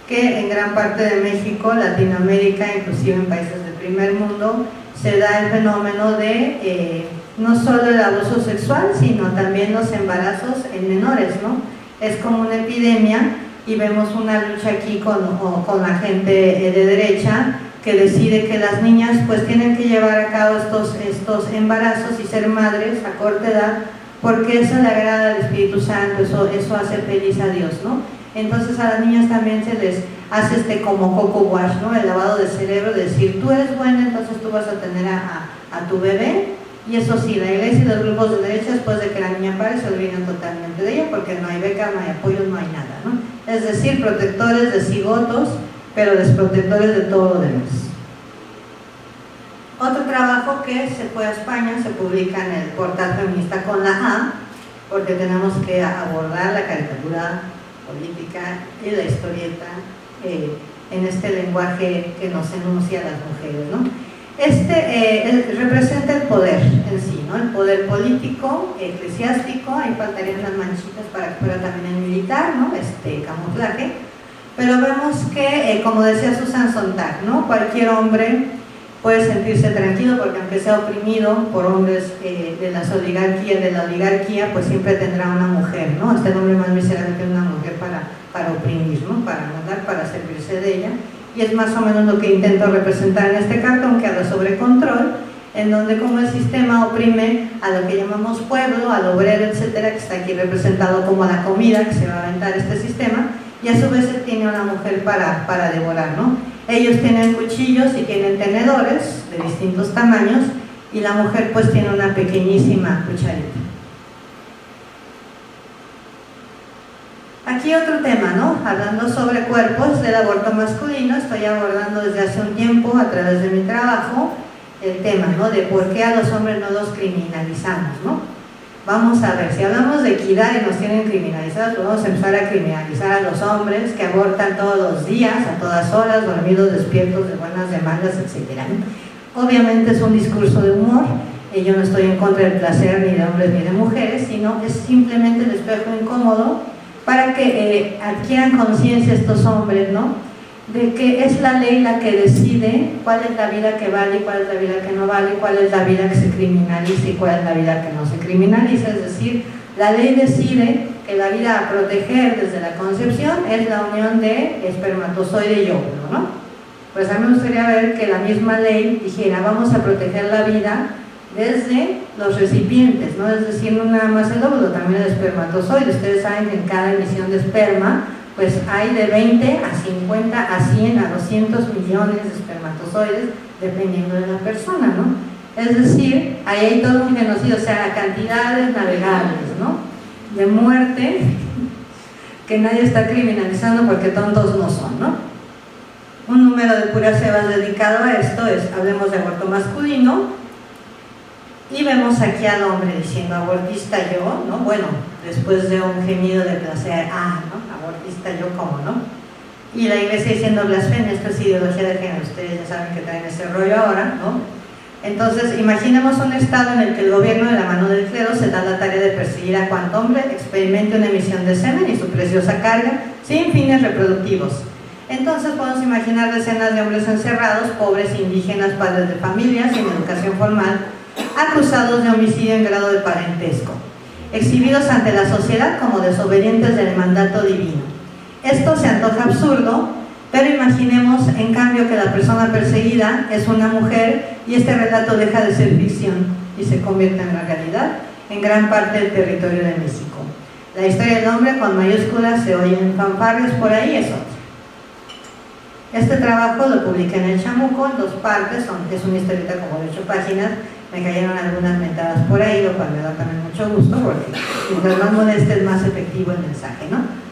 S5: que en gran parte de México, Latinoamérica, inclusive en países del primer mundo, se da el fenómeno de no solo el abuso sexual, sino también los embarazos en menores, ¿no? Es como una epidemia y vemos una lucha aquí con la gente de derecha que decide que las niñas pues tienen que llevar a cabo estos embarazos y ser madres a corta edad, porque eso le agrada al Espíritu Santo, eso hace feliz a Dios, ¿no? Entonces a las niñas también se les hace como coco wash, ¿no? El lavado de cerebro, de decir, tú eres buena, entonces tú vas a tener a tu bebé. Y eso sí, la iglesia y los grupos de derecha, después de que la niña pare, se olvidan totalmente de ella, porque no hay beca, no hay apoyo, no hay nada, ¿no? Es decir, protectores de cigotos, pero desprotectores de todo lo demás. Otro trabajo que se fue a España, se publica en el portal feminista con la A, porque tenemos que abordar la caricatura política y la historieta en este lenguaje que nos enuncia a las mujeres, ¿no? Representa el poder en sí, ¿no? El poder político, eclesiástico, ahí faltarían las manchitas para que fuera también el militar, ¿no? Camuflaje, pero vemos que, como decía Susan Sontag, ¿no? Cualquier hombre puede sentirse tranquilo porque aunque sea oprimido por hombres de la oligarquía, pues siempre tendrá una mujer, ¿no? Este hombre más miserable que una mujer para oprimir, ¿no? Para mandar, para servirse de ella. Y es más o menos lo que intento representar en este cartón, que habla sobre control, en donde como el sistema oprime a lo que llamamos pueblo, al obrero, etcétera, que está aquí representado como la comida que se va a aventar este sistema, y a su vez se tiene a una mujer para devorar, ¿no? Ellos tienen cuchillos y tienen tenedores de distintos tamaños, y la mujer pues tiene una pequeñísima cucharita. Aquí otro tema, ¿no? Hablando sobre cuerpos del aborto masculino, estoy abordando desde hace un tiempo a través de mi trabajo el tema, ¿no? De por qué a los hombres no los criminalizamos, ¿no? Vamos a ver, si hablamos de equidad y nos tienen criminalizados, pues vamos a empezar a criminalizar a los hombres que abortan todos los días, a todas horas, dormidos, despiertos, de buenas demandas, etc. Obviamente es un discurso de humor, yo no estoy en contra del placer ni de hombres ni de mujeres, sino es simplemente el espejo incómodo para que adquieran conciencia estos hombres, ¿no? De que es la ley la que decide cuál es la vida que vale y cuál es la vida que no vale, cuál es la vida que se criminaliza y cuál es la vida que no se criminaliza. Es decir, la ley decide que la vida a proteger desde la concepción es la unión de espermatozoide y óvulo, ¿no? Pues a mí me gustaría ver que la misma ley dijera, vamos a proteger la vida desde los recipientes, ¿no? Es decir, no nada más el óvulo, también el espermatozoide. Ustedes saben que en cada emisión de esperma pues hay de 20 a 50 a 100 a 200 millones de espermatozoides dependiendo de la persona, ¿no? Es decir, ahí hay todo un genocidio, o sea, cantidades navegables, ¿no? De muerte que nadie está criminalizando porque tontos no son, ¿no? Un número de puras cebas dedicado a esto es, hablemos de aborto masculino, y vemos aquí al hombre diciendo, abortista yo, ¿no? Bueno, después de un gemido de placer, ¿no? Abortista yo, ¿cómo, no? Y la iglesia diciendo blasfemia, esto es ideología de género, ustedes ya saben que traen ese rollo ahora, ¿no? Entonces, imaginemos un estado en el que el gobierno de la mano del clero se da la tarea de perseguir a cuanto hombre experimente una emisión de semen y su preciosa carga sin fines reproductivos. Entonces podemos imaginar decenas de hombres encerrados, pobres, indígenas, padres de familia, sin educación formal, acusados de homicidio en grado de parentesco, exhibidos ante la sociedad como desobedientes del mandato divino. Esto se antoja absurdo, pero imaginemos en cambio que la persona perseguida es una mujer y este relato deja de ser ficción y se convierte en la realidad en gran parte del territorio de México. La historia del hombre con mayúsculas se oyen fanfarrios por ahí, es otra. Este trabajo lo publiqué en El Chamuco en 2 partes, es una historieta como de 8 páginas, me cayeron algunas mentadas por ahí, lo cual me da también mucho gusto porque mientras más modesto es más efectivo el mensaje, ¿no?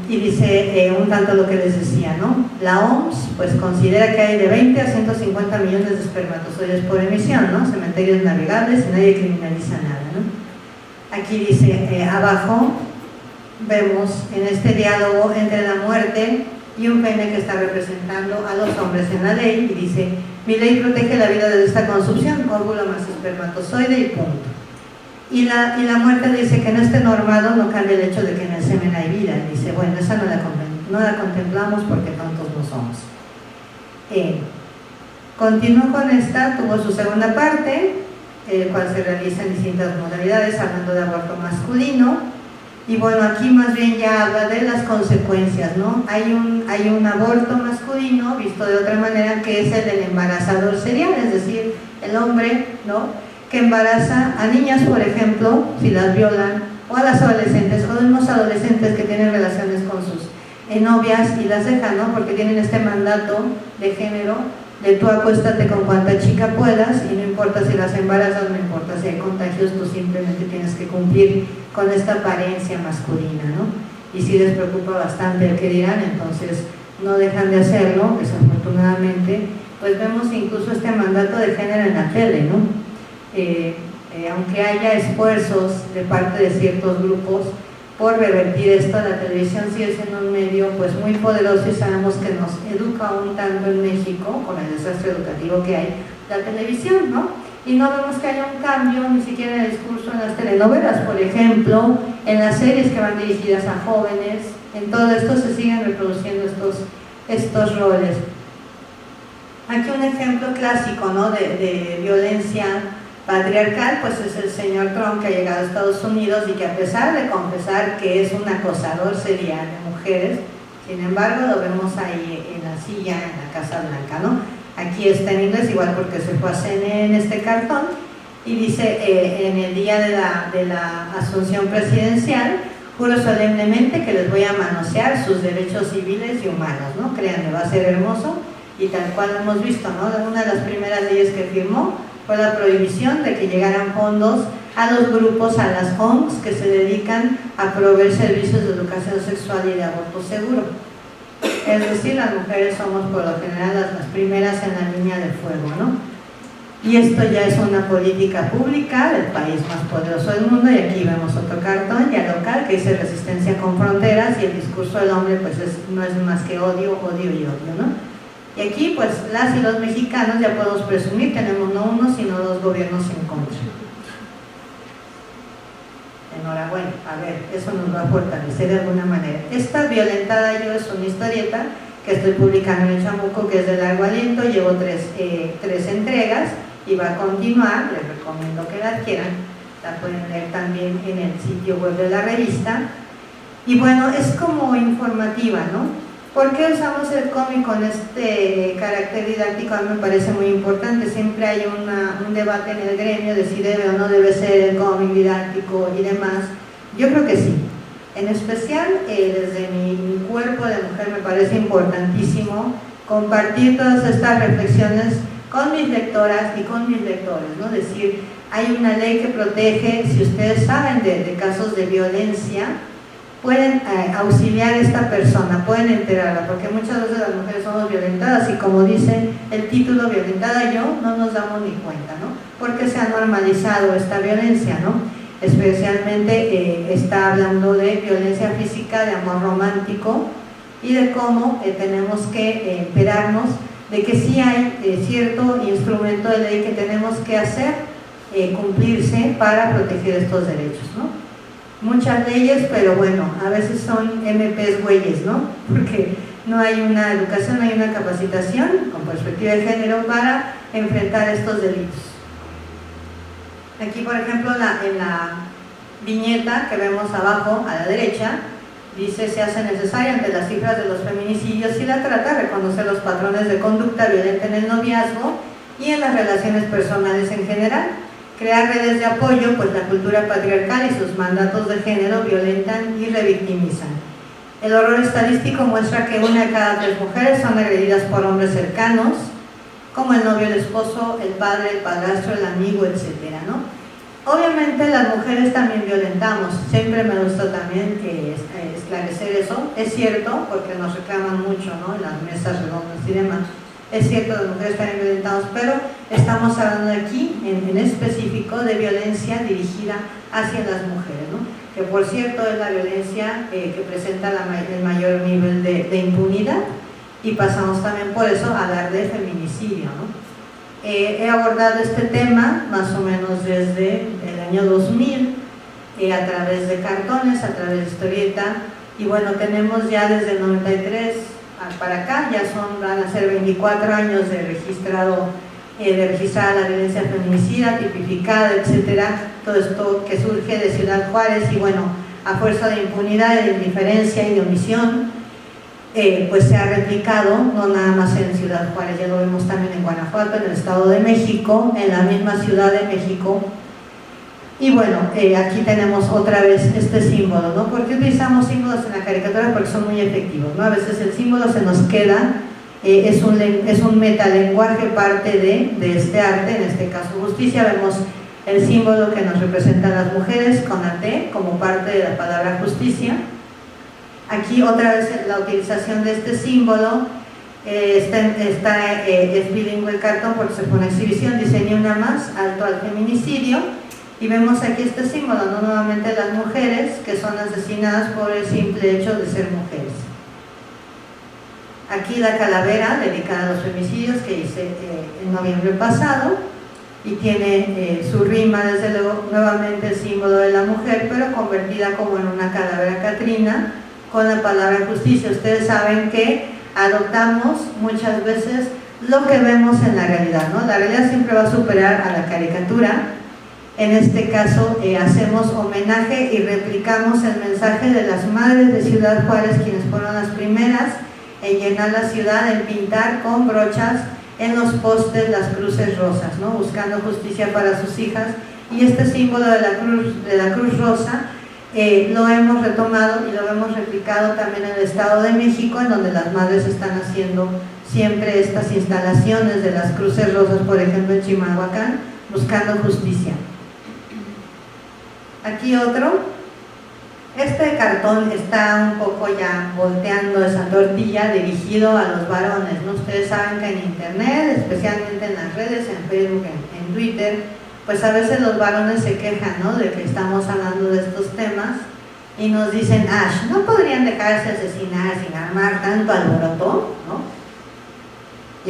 S5: Y dice un tanto lo que les decía, ¿no? La OMS pues considera que hay de 20 a 150 millones de espermatozoides por emisión, ¿no? Cementerios navegables y nadie criminaliza nada, ¿no? Aquí dice, abajo vemos en este diálogo entre la muerte y un pene que está representando a los hombres en la ley y dice, mi ley protege la vida desde esta concepción, óvulo más espermatozoide y punto. Y la muerte dice que en este normado no cambia el hecho de que en el semen hay vida. Y dice, bueno, esa no la contemplamos porque tontos no somos. Continuó con esta, tuvo su segunda parte, el cual se realiza en distintas modalidades, hablando de aborto masculino. Y bueno, aquí más bien ya habla de las consecuencias, ¿no? Hay un aborto masculino, visto de otra manera, que es el del embarazador serial, es decir, el hombre, ¿no?, que embaraza a niñas, por ejemplo, si las violan, o a las adolescentes, o a unos adolescentes que tienen relaciones con sus novias y las dejan, ¿no?, porque tienen este mandato de género de tú acuéstate con cuanta chica puedas y no importa si las embarazas, no importa si hay contagios, tú simplemente tienes que cumplir con esta apariencia masculina, ¿no? Y si les preocupa bastante el que dirán, entonces no dejan de hacerlo, desafortunadamente. Pues vemos incluso este mandato de género en la tele, ¿no? Aunque haya esfuerzos de parte de ciertos grupos por revertir esto, la televisión sigue siendo un medio pues muy poderoso y sabemos que nos educa un tanto en México con el desastre educativo que hay la televisión, ¿no? Y no vemos que haya un cambio ni siquiera en el discurso en las telenovelas, por ejemplo, en las series que van dirigidas a jóvenes, en todo esto se siguen reproduciendo estos roles. Aquí un ejemplo clásico, ¿no?, de violencia patriarcal, pues es el señor Trump, que ha llegado a Estados Unidos y que a pesar de confesar que es un acosador serial de mujeres, sin embargo lo vemos ahí en la silla en la Casa Blanca, ¿no? Aquí está en inglés, igual porque se fue a CNN en este cartón, y dice, en el día de la asunción presidencial, juro solemnemente que les voy a manosear sus derechos civiles y humanos, ¿no? Créanme, va a ser hermoso, y tal cual lo hemos visto, ¿no? Una de las primeras leyes que firmó fue la prohibición de que llegaran fondos a los grupos, a las ONGs que se dedican a proveer servicios de educación sexual y de aborto seguro. Es decir, las mujeres somos por lo general las primeras en la línea de fuego, ¿no? Y esto ya es una política pública del país más poderoso del mundo, y aquí vemos otro cartón ya local que dice resistencia con fronteras, y el discurso del hombre pues no es más que odio, odio y odio, ¿no? Y aquí pues las y los mexicanos ya podemos presumir, tenemos no uno sino dos gobiernos en contra. Enhorabuena, a ver, eso nos va a fortalecer de alguna manera. Esta Violentada Yo es una historieta que estoy publicando en el Chamuco, que es de largo aliento, llevo tres entregas y va a continuar, les recomiendo que la adquieran, la pueden leer también en el sitio web de la revista. Y bueno, es como informativa, ¿no? ¿Por qué usamos el cómic con este carácter didáctico? A mí me parece muy importante. Siempre hay un debate en el gremio de si debe o no debe ser el cómic didáctico y demás. Yo creo que sí. En especial, desde mi cuerpo de mujer me parece importantísimo compartir todas estas reflexiones con mis lectoras y con mis lectores, ¿no? Es decir, hay una ley que protege, si ustedes saben de casos de violencia, pueden auxiliar a esta persona, pueden enterarla, porque muchas veces las mujeres somos violentadas y como dice el título, Violentada Yo, no nos damos ni cuenta, ¿no? Porque se ha normalizado esta violencia, ¿no? Especialmente está hablando de violencia física, de amor romántico y de cómo tenemos que enterarnos de que sí hay cierto instrumento de ley que tenemos que hacer cumplirse para proteger estos derechos, ¿no? Muchas leyes, pero bueno, a veces son MPs güeyes, ¿no? Porque no hay una educación, no hay una capacitación con perspectiva de género para enfrentar estos delitos. Aquí, por ejemplo, en la viñeta que vemos abajo a la derecha, dice: se hace necesaria ante las cifras de los feminicidios y la trata reconocer los patrones de conducta violenta en el noviazgo y en las relaciones personales en general. Crear redes de apoyo, pues la cultura patriarcal y sus mandatos de género violentan y revictimizan. El horror estadístico muestra que 1 de cada 3 mujeres son agredidas por hombres cercanos, como el novio, el esposo, el padre, el padrastro, el amigo, etcétera, ¿no? Obviamente las mujeres también violentamos, siempre me gusta también esclarecer eso. Es cierto, porque nos reclaman mucho, ¿no?, en las mesas redondas y demás. Es cierto, las mujeres también violentamos, pero estamos hablando aquí en específico de violencia dirigida hacia las mujeres, ¿no? Que por cierto es la violencia que presenta el mayor nivel de impunidad, y pasamos también por eso a hablar de feminicidio, ¿no? He abordado este tema más o menos desde el año 2000, a través de cartones, a través de historieta, y bueno, tenemos ya desde el 93 para acá, ya van a ser 24 años de registrada la violencia feminicida, tipificada, etcétera, todo esto que surge de Ciudad Juárez, y bueno, a fuerza de impunidad, de indiferencia y de omisión, pues se ha replicado, no nada más en Ciudad Juárez, ya lo vemos también en Guanajuato, en el Estado de México, en la misma Ciudad de México. Y bueno, aquí tenemos otra vez este símbolo, ¿no? ¿Por qué utilizamos símbolos en la caricatura? Porque son muy efectivos, ¿no? A veces el símbolo se nos queda, es un metalenguaje parte de este arte, en este caso justicia. Vemos el símbolo que nos representa a las mujeres con la T como parte de la palabra justicia. Aquí otra vez la utilización de este símbolo, es bilingüe el cartón porque se pone exhibición, dice ni una más, alto al feminicidio, y vemos aquí este símbolo, ¿no? Nuevamente las mujeres que son asesinadas por el simple hecho de ser mujeres. Aquí la calavera dedicada a los femicidios que hice en noviembre pasado, y tiene su rima, desde luego, nuevamente el símbolo de la mujer, pero convertida como en una calavera catrina, con la palabra justicia. Ustedes saben que adoptamos muchas veces lo que vemos en la realidad, ¿no? La realidad siempre va a superar a la caricatura. En este caso hacemos homenaje y replicamos el mensaje de las madres de Ciudad Juárez, quienes fueron las primeras en llenar la ciudad, en pintar con brochas en los postes las cruces rosas, ¿no? Buscando justicia para sus hijas. Y este símbolo de la cruz rosa lo hemos retomado y lo hemos replicado también en el Estado de México, en donde las madres están haciendo siempre estas instalaciones de las cruces rosas, por ejemplo en Chimalhuacán, buscando justicia. Aquí otro, Este cartón está un poco ya volteando esa tortilla dirigido a los varones, ¿no? Ustedes saben que en internet, especialmente en las redes, en Facebook, en Twitter, pues a veces los varones se quejan, ¿no?, de que estamos hablando de estos temas y nos dicen, Ash, ¿no podrían dejarse asesinar sin armar tanto alboroto?, ¿no?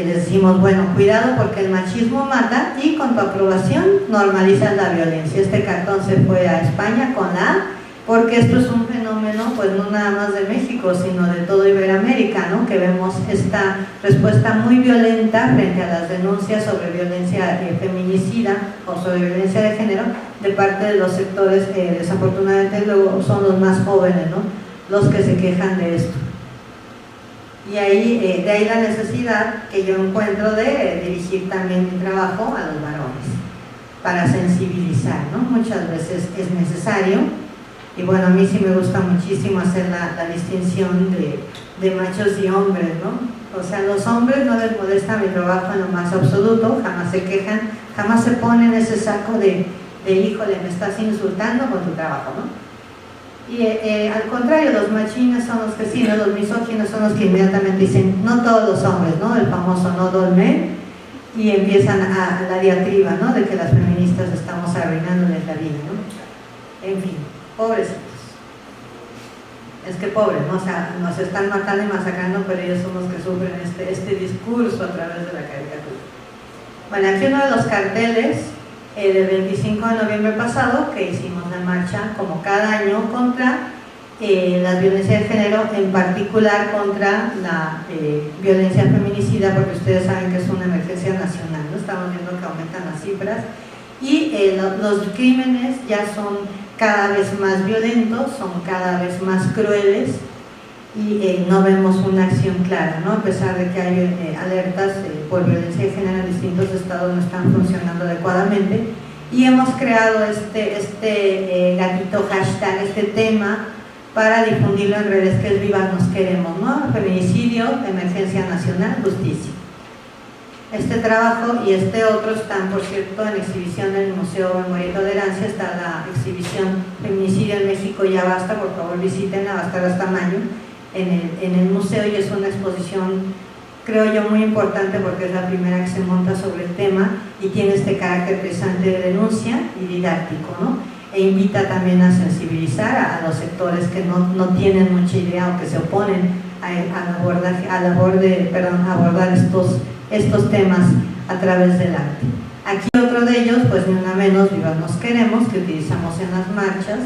S5: Y les decimos, bueno, cuidado porque el machismo mata y con tu aprobación normalizas la violencia. Este cartón se fue a España con la A, porque esto es un fenómeno, pues no nada más de México, sino de todo Iberoamérica, ¿no?, que vemos esta respuesta muy violenta frente a las denuncias sobre violencia feminicida o sobre violencia de género de parte de los sectores que desafortunadamente luego son los más jóvenes, ¿no?, los que se quejan de esto. Y ahí, de ahí la necesidad que yo encuentro de dirigir también mi trabajo a los varones, para sensibilizar, ¿no? Muchas veces es necesario, y bueno, a mí sí me gusta muchísimo hacer la distinción de machos y hombres, ¿no? O sea, los hombres no les molesta mi trabajo en lo más absoluto, jamás se quejan, jamás se ponen ese saco de híjole, me estás insultando con tu trabajo, ¿no? Y al contrario, los machines son los que sí, ¿no? Los misóginos son los que inmediatamente dicen, no todos los hombres, ¿no?, el famoso no dolmen, y empiezan a la diatriba, ¿no?, de que las feministas estamos arruinándoles la vida, ¿no? En fin, pobrecitos. Es que pobres, ¿no? O sea, nos están matando y masacrando, pero ellos son los que sufren este discurso a través de la caricatura. Bueno, aquí uno de los carteles del 25 de noviembre pasado, que hicimos la marcha como cada año contra la violencia de género, en particular contra la violencia feminicida, porque ustedes saben que es una emergencia nacional, ¿no? Estamos viendo que aumentan las cifras y los crímenes ya son cada vez más violentos, son cada vez más crueles y no vemos una acción clara, ¿no? A pesar de que hay alertas por violencia de género en distintos estados, no están funcionando adecuadamente, y hemos creado este gatito hashtag, este tema, para difundirlo en redes, que es Vivas Nos Queremos, ¿no? Feminicidio, emergencia nacional, justicia. Este trabajo y este otro están, por cierto, en exhibición en el Museo Memoria y Tolerancia. Está la exhibición Feminicidio en México Ya Basta, por favor visítenla, va a estar hasta mayo en el museo, y es una exposición, creo yo, muy importante porque es la primera que se monta sobre el tema y tiene este carácter precisamente de denuncia y didáctico, ¿no? E invita también a sensibilizar a los sectores que no tienen mucha idea o que se oponen a abordar estos temas a través del arte. Aquí otro de ellos, pues ni una menos, Vivas Nos Queremos, que utilizamos en las marchas,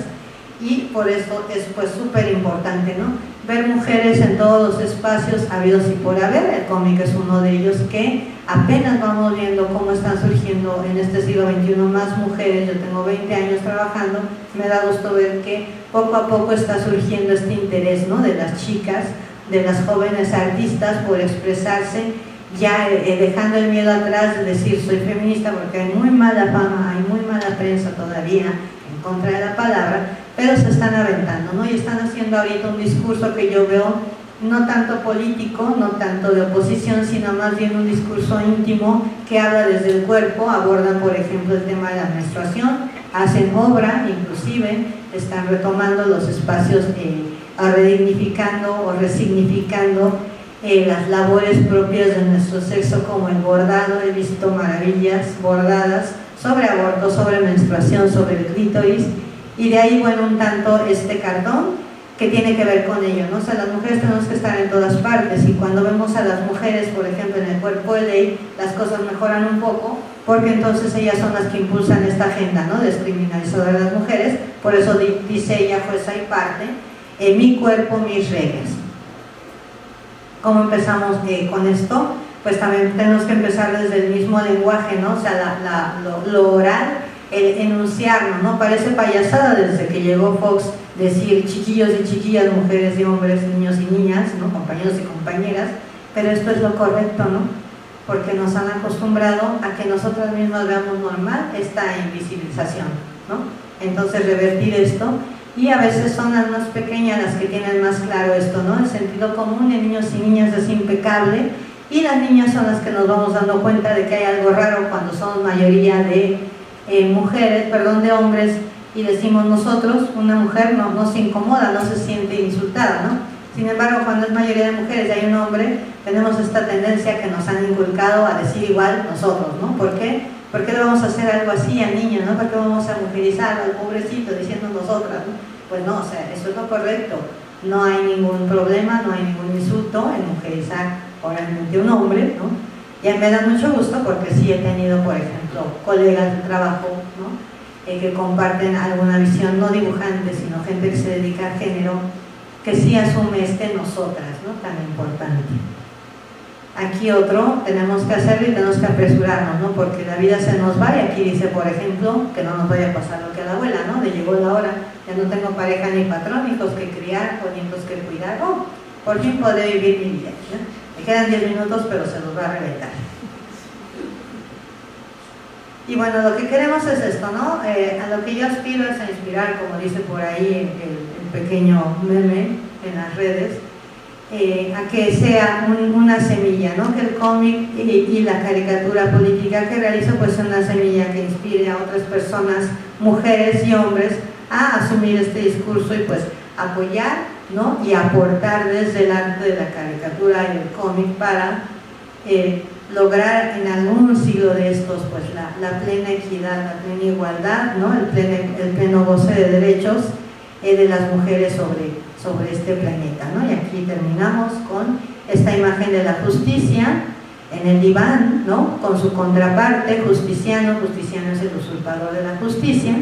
S5: y por eso es pues súper importante, ¿no?, ver mujeres en todos los espacios habidos y por haber. El cómic es uno de ellos, que apenas vamos viendo cómo están surgiendo en este siglo XXI más mujeres. Yo tengo 20 años trabajando, me da gusto ver que poco a poco está surgiendo este interés, ¿no?, de las chicas, de las jóvenes artistas por expresarse, ya dejando el miedo atrás de decir soy feminista, porque hay muy mala fama, hay muy mala prensa todavía en contra de la palabra, pero se están aventando, ¿no? Y están haciendo ahorita un discurso que yo veo no tanto político, no tanto de oposición, sino más bien un discurso íntimo que habla desde el cuerpo. Abordan, por ejemplo, el tema de la menstruación, hacen obra, inclusive están retomando los espacios, redignificando o resignificando las labores propias de nuestro sexo, como el bordado. He visto maravillas bordadas sobre aborto, sobre menstruación, sobre el clítoris, y de ahí, bueno, un tanto este cartón que tiene que ver con ello, ¿no? O sea, las mujeres tenemos que estar en todas partes, y cuando vemos a las mujeres, por ejemplo, en el cuerpo de ley, las cosas mejoran un poco, porque entonces ellas son las que impulsan esta agenda, ¿no?, descriminalizadora de las mujeres. Por eso dice ella, jueza y parte, mi cuerpo, mis reglas. ¿Cómo empezamos con esto? Pues también tenemos que empezar desde el mismo lenguaje, ¿no? O sea, lo oral, el enunciarnos, ¿no? Parece payasada desde que llegó Fox decir chiquillos y chiquillas, mujeres y hombres, niños y niñas, ¿no?, compañeros y compañeras, pero esto es lo correcto, ¿no? Porque nos han acostumbrado a que nosotras mismas veamos normal esta invisibilización, ¿no? Entonces revertir esto, y a veces son las más pequeñas las que tienen más claro esto, ¿no? El sentido común en niños y niñas es impecable, y las niñas son las que nos vamos dando cuenta de que hay algo raro cuando somos mayoría de de hombres y decimos nosotros, una mujer no se incomoda, no se siente insultada, ¿no? Sin embargo, cuando es mayoría de mujeres y hay un hombre, tenemos esta tendencia que nos han inculcado a decir igual nosotros, ¿no? ¿Por qué? ¿Por qué le vamos a hacer algo así al niño, ¿no? ¿Por qué vamos a mujerizar al pobrecito diciendo nosotras, ¿no? Pues no, o sea, eso es lo correcto. No hay ningún problema, no hay ningún insulto en mujerizar oralmente a un hombre, ¿no? Y me da mucho gusto porque sí he tenido, por ejemplo, colegas de trabajo, ¿no? Que comparten alguna visión, no dibujantes, sino gente que se dedica al género, que sí asume nosotras, ¿no? Tan importante. Aquí otro, tenemos que hacerlo y tenemos que apresurarnos, ¿no? Porque la vida se nos va y aquí dice, por ejemplo, que no nos vaya a pasar lo que a la abuela, ¿no? De llegó la hora, ya no tengo pareja ni patrón, hijos que criar, o nietos que cuidar, oh, por fin podré vivir mi vida, ¿no? Me quedan 10 minutos, pero se los va a reventar. Y bueno, lo que queremos es esto, ¿no? A lo que yo aspiro es a inspirar, como dice por ahí el pequeño meme en las redes, a que sea una semilla, ¿no? Que el cómic y la caricatura política que realizo pues sea una semilla que inspire a otras personas, mujeres y hombres, a asumir este discurso y pues apoyar, ¿no? Y aportar desde el arte de la caricatura y el cómic para lograr en algún siglo de estos pues la plena equidad, la plena igualdad, ¿no? el pleno goce de derechos de las mujeres sobre este planeta, ¿no? Y aquí terminamos con esta imagen de la justicia en el diván, ¿no? Con su contraparte, justiciano es el usurpador de la justicia.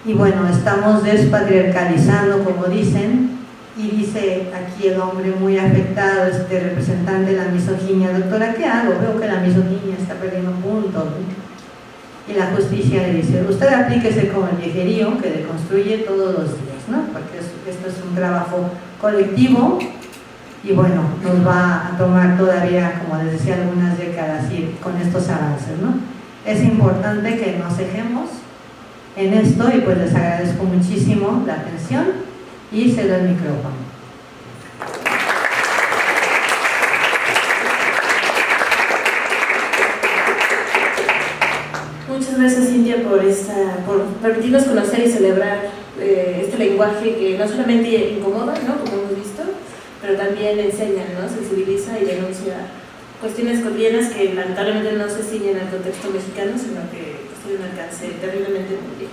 S5: Y bueno, estamos despatriarcalizando, como dicen, y dice aquí el hombre muy afectado, este representante de la misoginia: doctora, ¿qué hago? Veo que la misoginia está perdiendo puntos, ¿no? Y la justicia le dice: usted aplíquese como el viejerío que deconstruye todos los días, ¿no? Porque esto es un trabajo colectivo y bueno, nos va a tomar todavía, como les decía, algunas décadas ir con estos avances, ¿no? Es importante que nos dejemos en esto y pues les agradezco muchísimo la atención y cedo el micrófono.
S2: Muchas gracias, Cintia, por permitirnos conocer y celebrar este lenguaje que no solamente incomoda, ¿no? Como hemos visto, pero también enseña, ¿no? Sensibiliza y denuncia cuestiones cotidianas que lamentablemente no se ciñen al contexto mexicano, sino que tienen un alcance terriblemente mundial.